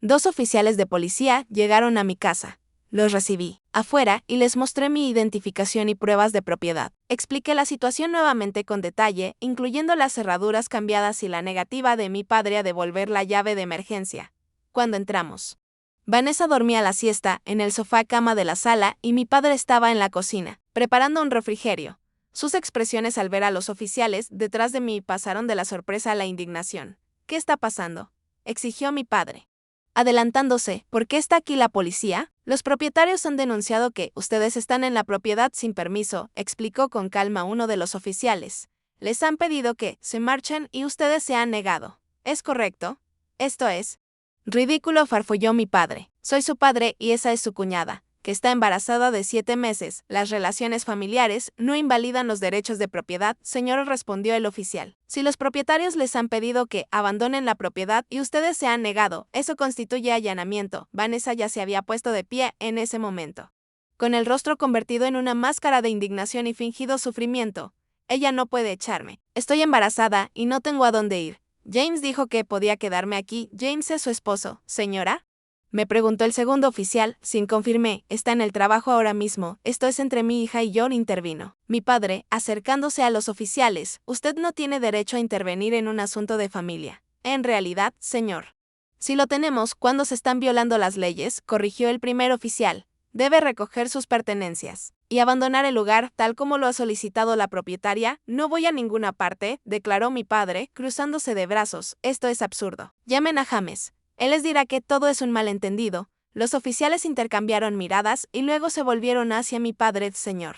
Speaker 1: 2 oficiales de policía llegaron a mi casa. Los recibí afuera y les mostré mi identificación y pruebas de propiedad. Expliqué la situación nuevamente con detalle, incluyendo las cerraduras cambiadas y la negativa de mi padre a devolver la llave de emergencia. Cuando entramos, Vanessa dormía la siesta en el sofá cama de la sala y mi padre estaba en la cocina, preparando un refrigerio. Sus expresiones al ver a los oficiales detrás de mí pasaron de la sorpresa a la indignación. ¿Qué está pasando?, exigió mi padre. Adelantándose, ¿por qué está aquí la policía? Los propietarios han denunciado que ustedes están en la propiedad sin permiso, explicó con calma uno de los oficiales. Les han pedido que se marchen y ustedes se han negado. ¿Es correcto? Esto es ridículo, farfulló mi padre. Soy su padre y esa es su cuñada, que está embarazada de 7 meses. Las relaciones familiares no invalidan los derechos de propiedad, señor, respondió el oficial. Si los propietarios les han pedido que abandonen la propiedad y ustedes se han negado, eso constituye allanamiento. Vanessa ya se había puesto de pie en ese momento, con el rostro convertido en una máscara de indignación y fingido sufrimiento. Ella no puede echarme. Estoy embarazada y no tengo a dónde ir. James dijo que podía quedarme aquí. James es su esposo, señora. Me preguntó el segundo oficial, sin confirmé, está en el trabajo ahora mismo, esto es entre mi hija y yo, intervino. Mi padre, acercándose a los oficiales, usted no tiene derecho a intervenir en un asunto de familia. En realidad, señor. Si lo tenemos cuando se están violando las leyes, corrigió el primer oficial. Debe recoger sus pertenencias y abandonar el lugar tal como lo ha solicitado la propietaria. No voy a ninguna parte, declaró mi padre, cruzándose de brazos. Esto es absurdo. Llamen a James. Él les dirá que todo es un malentendido. Los oficiales intercambiaron miradas y luego se volvieron hacia mi padre. Señor,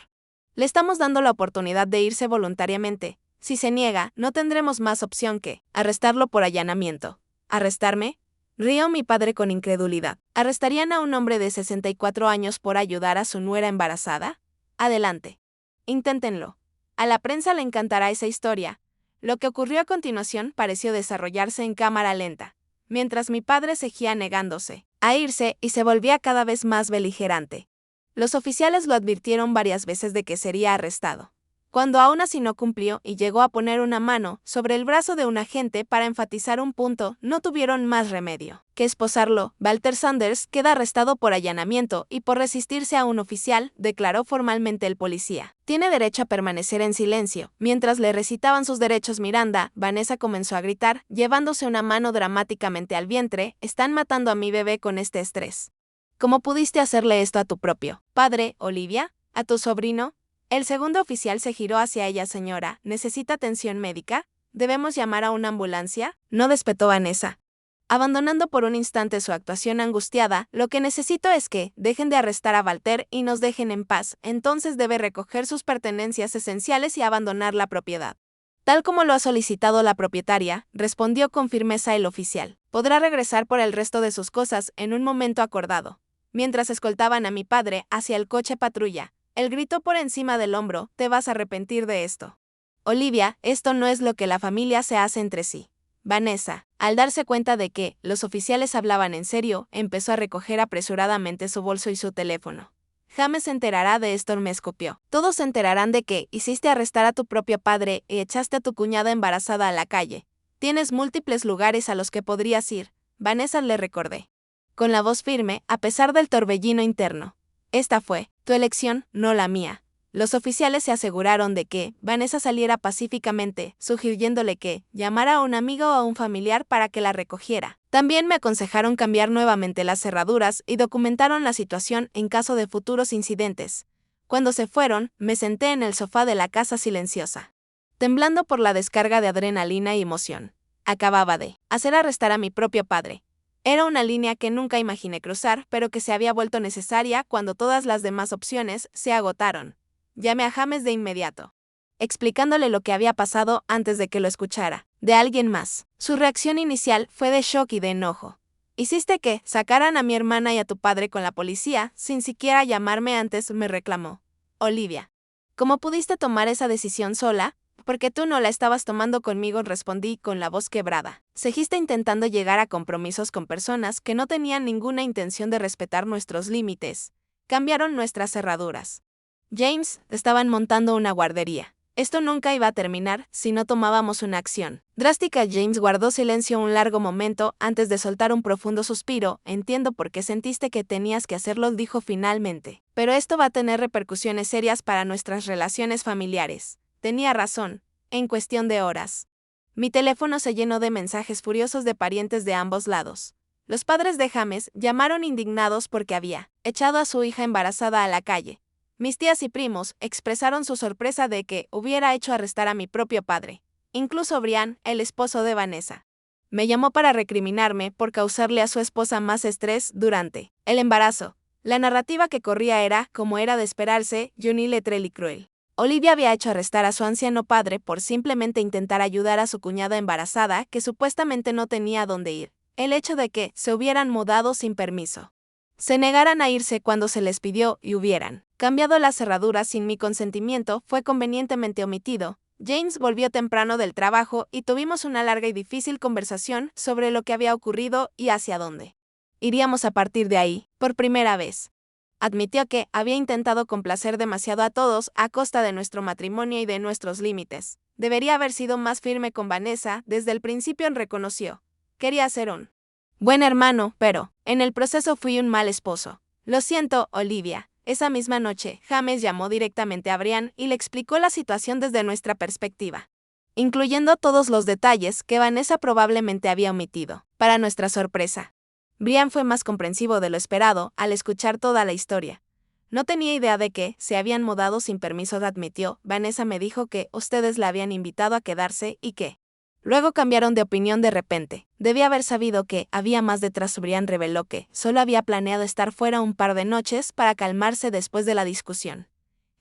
Speaker 1: le estamos dando la oportunidad de irse voluntariamente. Si se niega, no tendremos más opción que arrestarlo por allanamiento. ¿Arrestarme?, rió mi padre con incredulidad. ¿Arrestarían a un hombre de 64 años por ayudar a su nuera embarazada? Adelante. Inténtenlo. A la prensa le encantará esa historia. Lo que ocurrió a continuación pareció desarrollarse en cámara lenta, mientras mi padre seguía negándose a irse y se volvía cada vez más beligerante. Los oficiales lo advirtieron varias veces de que sería arrestado. Cuando aún así no cumplió y llegó a poner una mano sobre el brazo de un agente para enfatizar un punto, no tuvieron más remedio que esposarlo. Walter Sanders queda arrestado por allanamiento y por resistirse a un oficial, declaró formalmente el policía. Tiene derecho a permanecer en silencio. Mientras le recitaban sus derechos Miranda, Vanessa comenzó a gritar, llevándose una mano dramáticamente al vientre. Están matando a mi bebé con este estrés. ¿Cómo pudiste hacerle esto a tu propio padre, Olivia? ¿A tu sobrino? El segundo oficial se giró hacia ella. Señora, ¿necesita atención médica? ¿Debemos llamar a una ambulancia? No, despetó Vanessa, abandonando por un instante su actuación angustiada. Lo que necesito es que dejen de arrestar a Walter y nos dejen en paz. Entonces debe recoger sus pertenencias esenciales y abandonar la propiedad, tal como lo ha solicitado la propietaria, respondió con firmeza el oficial. Podrá regresar por el resto de sus cosas en un momento acordado. Mientras escoltaban a mi padre hacia el coche patrulla, él gritó por encima del hombro, te vas a arrepentir de esto. Olivia, esto no es lo que la familia se hace entre sí. Vanessa, al darse cuenta de que los oficiales hablaban en serio, empezó a recoger apresuradamente su bolso y su teléfono. James se enterará de esto, me escupió. Todos se enterarán de que hiciste arrestar a tu propio padre y echaste a tu cuñada embarazada a la calle. Tienes múltiples lugares a los que podrías ir, Vanessa le recordé, con la voz firme, a pesar del torbellino interno. Esta fue tu elección, no la mía. Los oficiales se aseguraron de que Vanessa saliera pacíficamente, sugiriéndole que llamara a un amigo o a un familiar para que la recogiera. También me aconsejaron cambiar nuevamente las cerraduras y documentaron la situación en caso de futuros incidentes. Cuando se fueron, me senté en el sofá de la casa silenciosa, temblando por la descarga de adrenalina y emoción. Acababa de hacer arrestar a mi propio padre. Era una línea que nunca imaginé cruzar, pero que se había vuelto necesaria cuando todas las demás opciones se agotaron. Llamé a James de inmediato, explicándole lo que había pasado antes de que lo escuchara de alguien más. Su reacción inicial fue de shock y de enojo. «Hiciste que sacaran a mi hermana y a tu padre con la policía sin siquiera llamarme antes», me reclamó. «Olivia, ¿cómo pudiste tomar esa decisión sola? Porque tú no la estabas tomando conmigo», respondí con la voz quebrada. «Seguiste intentando llegar a compromisos con personas que no tenían ninguna intención de respetar nuestros límites. Cambiaron nuestras cerraduras. James, estaban montando una guardería. Esto nunca iba a terminar si no tomábamos una acción drástica». James guardó silencio un largo momento antes de soltar un profundo suspiro. «Entiendo por qué sentiste que tenías que hacerlo», dijo finalmente. «Pero esto va a tener repercusiones serias para nuestras relaciones familiares». Tenía razón, en cuestión de horas. Mi teléfono se llenó de mensajes furiosos de parientes de ambos lados. Los padres de James llamaron indignados porque había echado a su hija embarazada a la calle. Mis tías y primos expresaron su sorpresa de que hubiera hecho arrestar a mi propio padre. Incluso Brian, el esposo de Vanessa, me llamó para recriminarme por causarle a su esposa más estrés durante el embarazo. La narrativa que corría era, como era de esperarse, unilateral y cruel. Olivia había hecho arrestar a su anciano padre por simplemente intentar ayudar a su cuñada embarazada que supuestamente no tenía a dónde ir. El hecho de que se hubieran mudado sin permiso, se negaran a irse cuando se les pidió y hubieran cambiado las cerraduras sin mi consentimiento fue convenientemente omitido. James volvió temprano del trabajo y tuvimos una larga y difícil conversación sobre lo que había ocurrido y hacia dónde iríamos a partir de ahí. Por primera vez, admitió que había intentado complacer demasiado a todos a costa de nuestro matrimonio y de nuestros límites. Debería haber sido más firme con Vanessa, desde el principio reconoció. Quería ser un buen hermano, pero en el proceso fui un mal esposo. Lo siento, Olivia. Esa misma noche, James llamó directamente a Brian y le explicó la situación desde nuestra perspectiva, incluyendo todos los detalles que Vanessa probablemente había omitido. Para nuestra sorpresa, Brian fue más comprensivo de lo esperado al escuchar toda la historia. No tenía idea de que se habían mudado sin permiso, admitió. Vanessa me dijo que ustedes la habían invitado a quedarse y que luego cambiaron de opinión de repente. Debía haber sabido que había más detrás. Brian reveló que solo había planeado estar fuera un par de noches para calmarse después de la discusión.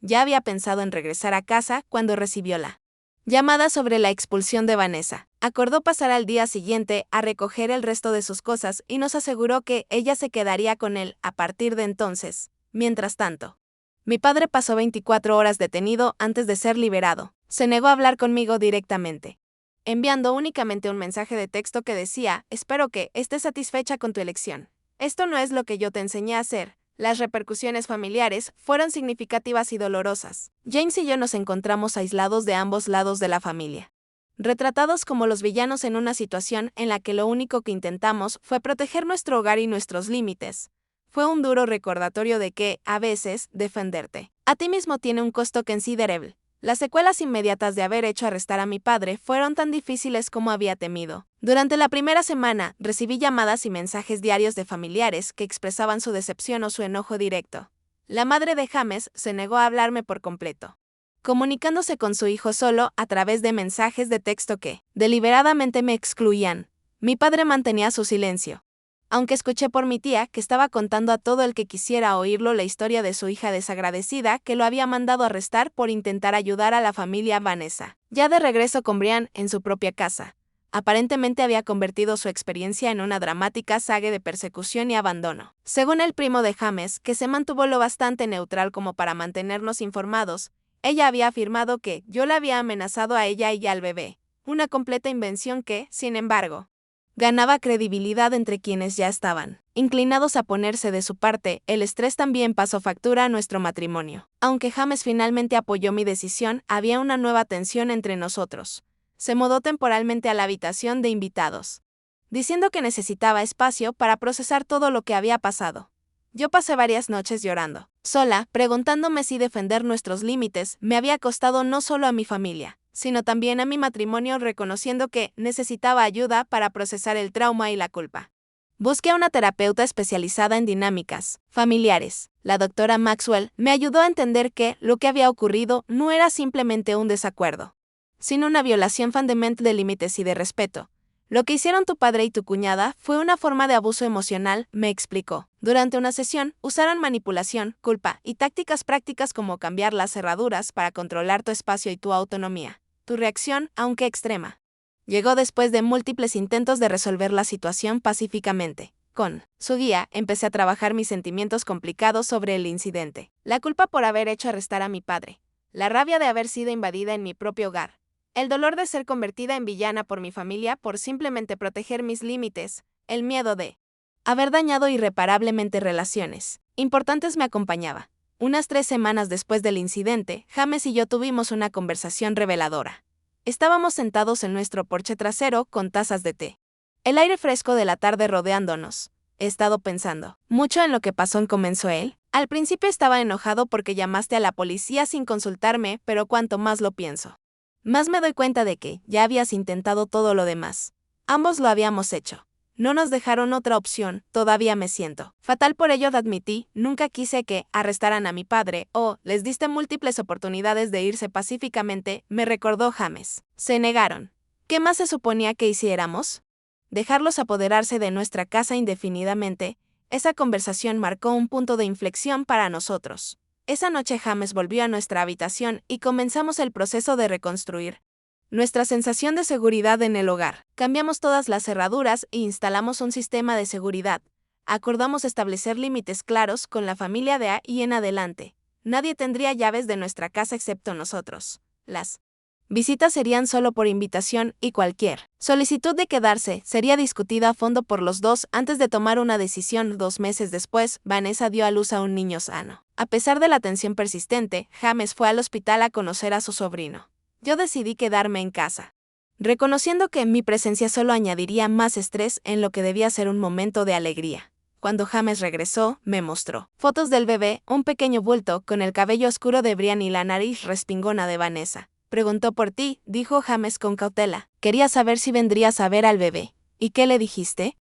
Speaker 1: Ya había pensado en regresar a casa cuando recibió la llamada sobre la expulsión de Vanessa. Acordó pasar al día siguiente a recoger el resto de sus cosas y nos aseguró que ella se quedaría con él a partir de entonces. Mientras tanto, mi padre pasó 24 horas detenido antes de ser liberado. Se negó a hablar conmigo directamente, enviando únicamente un mensaje de texto que decía: «Espero que estés satisfecha con tu elección. Esto no es lo que yo te enseñé a hacer». Las repercusiones familiares fueron significativas y dolorosas. James y yo nos encontramos aislados de ambos lados de la familia, retratados como los villanos en una situación en la que lo único que intentamos fue proteger nuestro hogar y nuestros límites. Fue un duro recordatorio de que, a veces, defenderte a ti mismo tiene un costo considerable. Las secuelas inmediatas de haber hecho arrestar a mi padre fueron tan difíciles como había temido. Durante la primera semana, recibí llamadas y mensajes diarios de familiares que expresaban su decepción o su enojo directo. La madre de James se negó a hablarme por completo, comunicándose con su hijo solo a través de mensajes de texto que, deliberadamente, me excluían. Mi padre mantenía su silencio, aunque escuché por mi tía que estaba contando a todo el que quisiera oírlo la historia de su hija desagradecida que lo había mandado arrestar por intentar ayudar a la familia Vanessa. Ya de regreso con Brian en su propia casa, aparentemente había convertido su experiencia en una dramática saga de persecución y abandono. Según el primo de James, que se mantuvo lo bastante neutral como para mantenernos informados, ella había afirmado que yo la había amenazado a ella y al bebé, una completa invención que, sin embargo, ganaba credibilidad entre quienes ya estaban inclinados a ponerse de su parte. El estrés también pasó factura a nuestro matrimonio. Aunque James finalmente apoyó mi decisión, había una nueva tensión entre nosotros. Se mudó temporalmente a la habitación de invitados, diciendo que necesitaba espacio para procesar todo lo que había pasado. Yo pasé varias noches llorando, sola, preguntándome si defender nuestros límites me había costado no solo a mi familia, sino también a mi matrimonio, reconociendo que necesitaba ayuda para procesar el trauma y la culpa. Busqué a una terapeuta especializada en dinámicas familiares. La doctora Maxwell me ayudó a entender que lo que había ocurrido no era simplemente un desacuerdo, sino una violación fundamental de límites y de respeto. Lo que hicieron tu padre y tu cuñada fue una forma de abuso emocional, me explicó. Durante una sesión, usaron manipulación, culpa y tácticas prácticas como cambiar las cerraduras para controlar tu espacio y tu autonomía. Tu reacción, aunque extrema, llegó después de múltiples intentos de resolver la situación pacíficamente. Con su guía, empecé a trabajar mis sentimientos complicados sobre el incidente. La culpa por haber hecho arrestar a mi padre. La rabia de haber sido invadida en mi propio hogar. El dolor de ser convertida en villana por mi familia por simplemente proteger mis límites. El miedo de haber dañado irreparablemente relaciones importantes me acompañaba. Unas 3 semanas después del incidente, James y yo tuvimos una conversación reveladora. Estábamos sentados en nuestro porche trasero con tazas de té. El aire fresco de la tarde rodeándonos. He estado pensando mucho en lo que pasó, comenzó él. Al principio estaba enojado porque llamaste a la policía sin consultarme, pero cuanto más lo pienso, más me doy cuenta de que ya habías intentado todo lo demás. Ambos lo habíamos hecho. No nos dejaron otra opción, todavía me siento fatal por ello, admití, nunca quise que arrestaran a mi padre, les diste múltiples oportunidades de irse pacíficamente, me recordó James. Se negaron. ¿Qué más se suponía que hiciéramos? Dejarlos apoderarse de nuestra casa indefinidamente. Esa conversación marcó un punto de inflexión para nosotros. Esa noche James volvió a nuestra habitación y comenzamos el proceso de reconstruir nuestra sensación de seguridad en el hogar. Cambiamos todas las cerraduras e instalamos un sistema de seguridad. Acordamos establecer límites claros con la familia de ahí en adelante. Nadie tendría llaves de nuestra casa excepto nosotros. Las visitas serían solo por invitación y cualquier solicitud de quedarse sería discutida a fondo por los dos antes de tomar una decisión. 2 meses después, Vanessa dio a luz a un niño sano. A pesar de la tensión persistente, James fue al hospital a conocer a su sobrino. Yo decidí quedarme en casa, reconociendo que mi presencia solo añadiría más estrés en lo que debía ser un momento de alegría. Cuando James regresó, me mostró fotos del bebé, un pequeño bulto con el cabello oscuro de Brian y la nariz respingona de Vanessa. Preguntó por ti, dijo James con cautela. Quería saber si vendrías a ver al bebé. ¿Y qué le dijiste?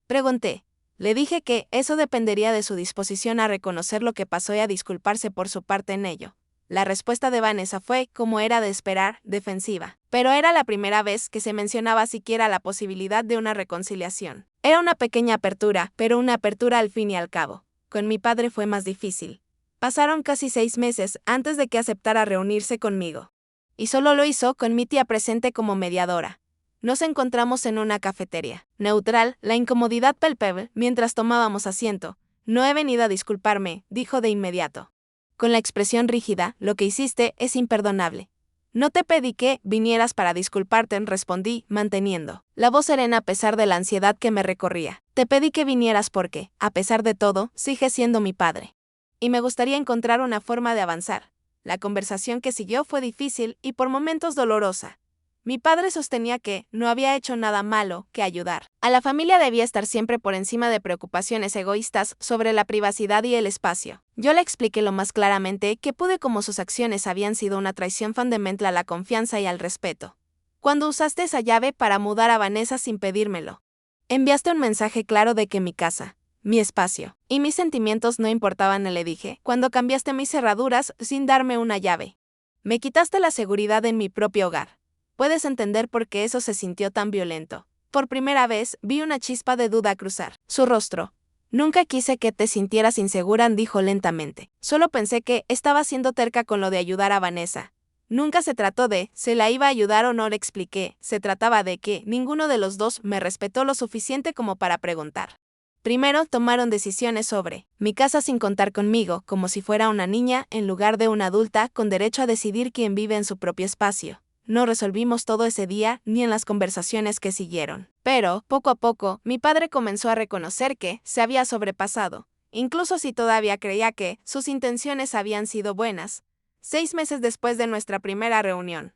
Speaker 1: Pregunté. Le dije que eso dependería de su disposición a reconocer lo que pasó y a disculparse por su parte en ello. La respuesta de Vanessa fue, como era de esperar, defensiva. Pero era la primera vez que se mencionaba siquiera la posibilidad de una reconciliación. Era una pequeña apertura, pero una apertura al fin y al cabo. Con mi padre fue más difícil. Pasaron casi 6 meses antes de que aceptara reunirse conmigo. Y solo lo hizo con mi tía presente como mediadora. Nos encontramos en una cafetería neutral, la incomodidad palpable mientras tomábamos asiento. No he venido a disculparme, dijo de inmediato. Con la expresión rígida, lo que hiciste es imperdonable. No te pedí que vinieras para disculparte, respondí, manteniendo la voz serena a pesar de la ansiedad que me recorría. Te pedí que vinieras porque, a pesar de todo, sigues siendo mi padre. Y me gustaría encontrar una forma de avanzar. La conversación que siguió fue difícil y por momentos dolorosa. Mi padre sostenía que no había hecho nada malo que ayudar. A la familia debía estar siempre por encima de preocupaciones egoístas sobre la privacidad y el espacio. Yo le expliqué lo más claramente que pude cómo sus acciones habían sido una traición fundamental a la confianza y al respeto. Cuando usaste esa llave para mudar a Vanessa sin pedírmelo, enviaste un mensaje claro de que mi casa, mi espacio y mis sentimientos no importaban, le dije, cuando cambiaste mis cerraduras sin darme una llave. Me quitaste la seguridad en mi propio hogar. Puedes entender por qué eso se sintió tan violento. Por primera vez, vi una chispa de duda cruzar su rostro. Nunca quise que te sintieras insegura, dijo lentamente. Solo pensé que estaba siendo terca con lo de ayudar a Vanessa. Nunca se trató de, se la iba a ayudar o no, le expliqué. Se trataba de que ninguno de los dos me respetó lo suficiente como para preguntar. Primero, tomaron decisiones sobre mi casa sin contar conmigo, como si fuera una niña en lugar de una adulta con derecho a decidir quién vive en su propio espacio. No resolvimos todo ese día ni en las conversaciones que siguieron. Pero, poco a poco, mi padre comenzó a reconocer que se había sobrepasado, incluso si todavía creía que sus intenciones habían sido buenas. 6 meses después de nuestra primera reunión,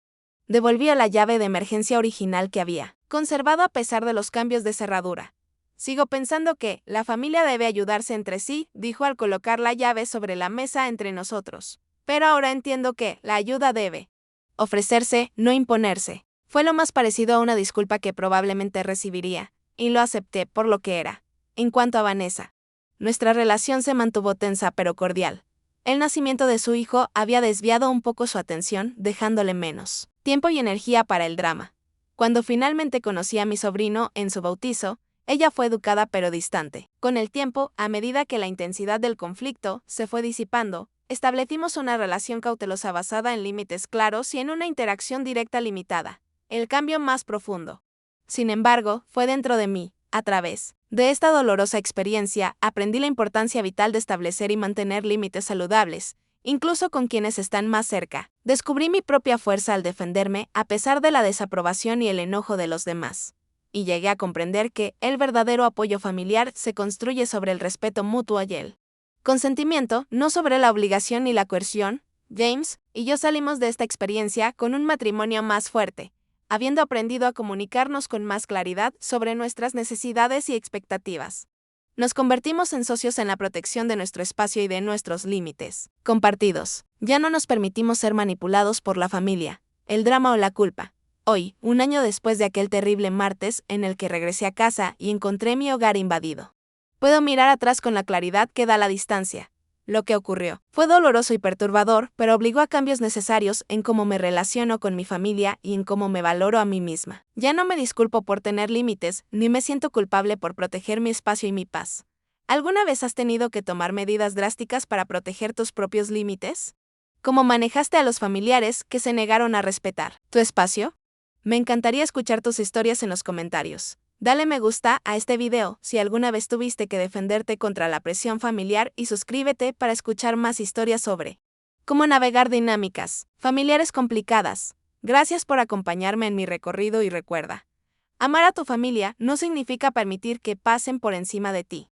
Speaker 1: devolvió la llave de emergencia original que había conservado a pesar de los cambios de cerradura. Sigo pensando que la familia debe ayudarse entre sí, dijo al colocar la llave sobre la mesa entre nosotros. Pero ahora entiendo que la ayuda debe ofrecerse, no imponerse. Fue lo más parecido a una disculpa que probablemente recibiría, y lo acepté por lo que era. En cuanto a Vanessa, nuestra relación se mantuvo tensa pero cordial. El nacimiento de su hijo había desviado un poco su atención, dejándole menos tiempo y energía para el drama. Cuando finalmente conocí a mi sobrino en su bautizo, ella fue educada pero distante. Con el tiempo, a medida que la intensidad del conflicto se fue disipando, establecimos una relación cautelosa basada en límites claros y en una interacción directa limitada. El cambio más profundo, sin embargo, fue dentro de mí. A través de esta dolorosa experiencia, aprendí la importancia vital de establecer y mantener límites saludables, incluso con quienes están más cerca. Descubrí mi propia fuerza al defenderme a pesar de la desaprobación y el enojo de los demás. Y llegué a comprender que el verdadero apoyo familiar se construye sobre el respeto mutuo y el consentimiento, no sobre la obligación ni la coerción. James y yo salimos de esta experiencia con un matrimonio más fuerte, habiendo aprendido a comunicarnos con más claridad sobre nuestras necesidades y expectativas. Nos convertimos en socios en la protección de nuestro espacio y de nuestros límites compartidos. Ya no nos permitimos ser manipulados por la familia, el drama o la culpa. Hoy, un año después de aquel terrible martes en el que regresé a casa y encontré mi hogar invadido, puedo mirar atrás con la claridad que da la distancia. Lo que ocurrió fue doloroso y perturbador, pero obligó a cambios necesarios en cómo me relaciono con mi familia y en cómo me valoro a mí misma. Ya no me disculpo por tener límites, ni me siento culpable por proteger mi espacio y mi paz. ¿Alguna vez has tenido que tomar medidas drásticas para proteger tus propios límites? ¿Cómo manejaste a los familiares que se negaron a respetar tu espacio? Me encantaría escuchar tus historias en los comentarios. Dale me gusta a este video si alguna vez tuviste que defenderte contra la presión familiar y suscríbete para escuchar más historias sobre cómo navegar dinámicas familiares complicadas. Gracias por acompañarme en mi recorrido y recuerda, amar a tu familia no significa permitir que pasen por encima de ti.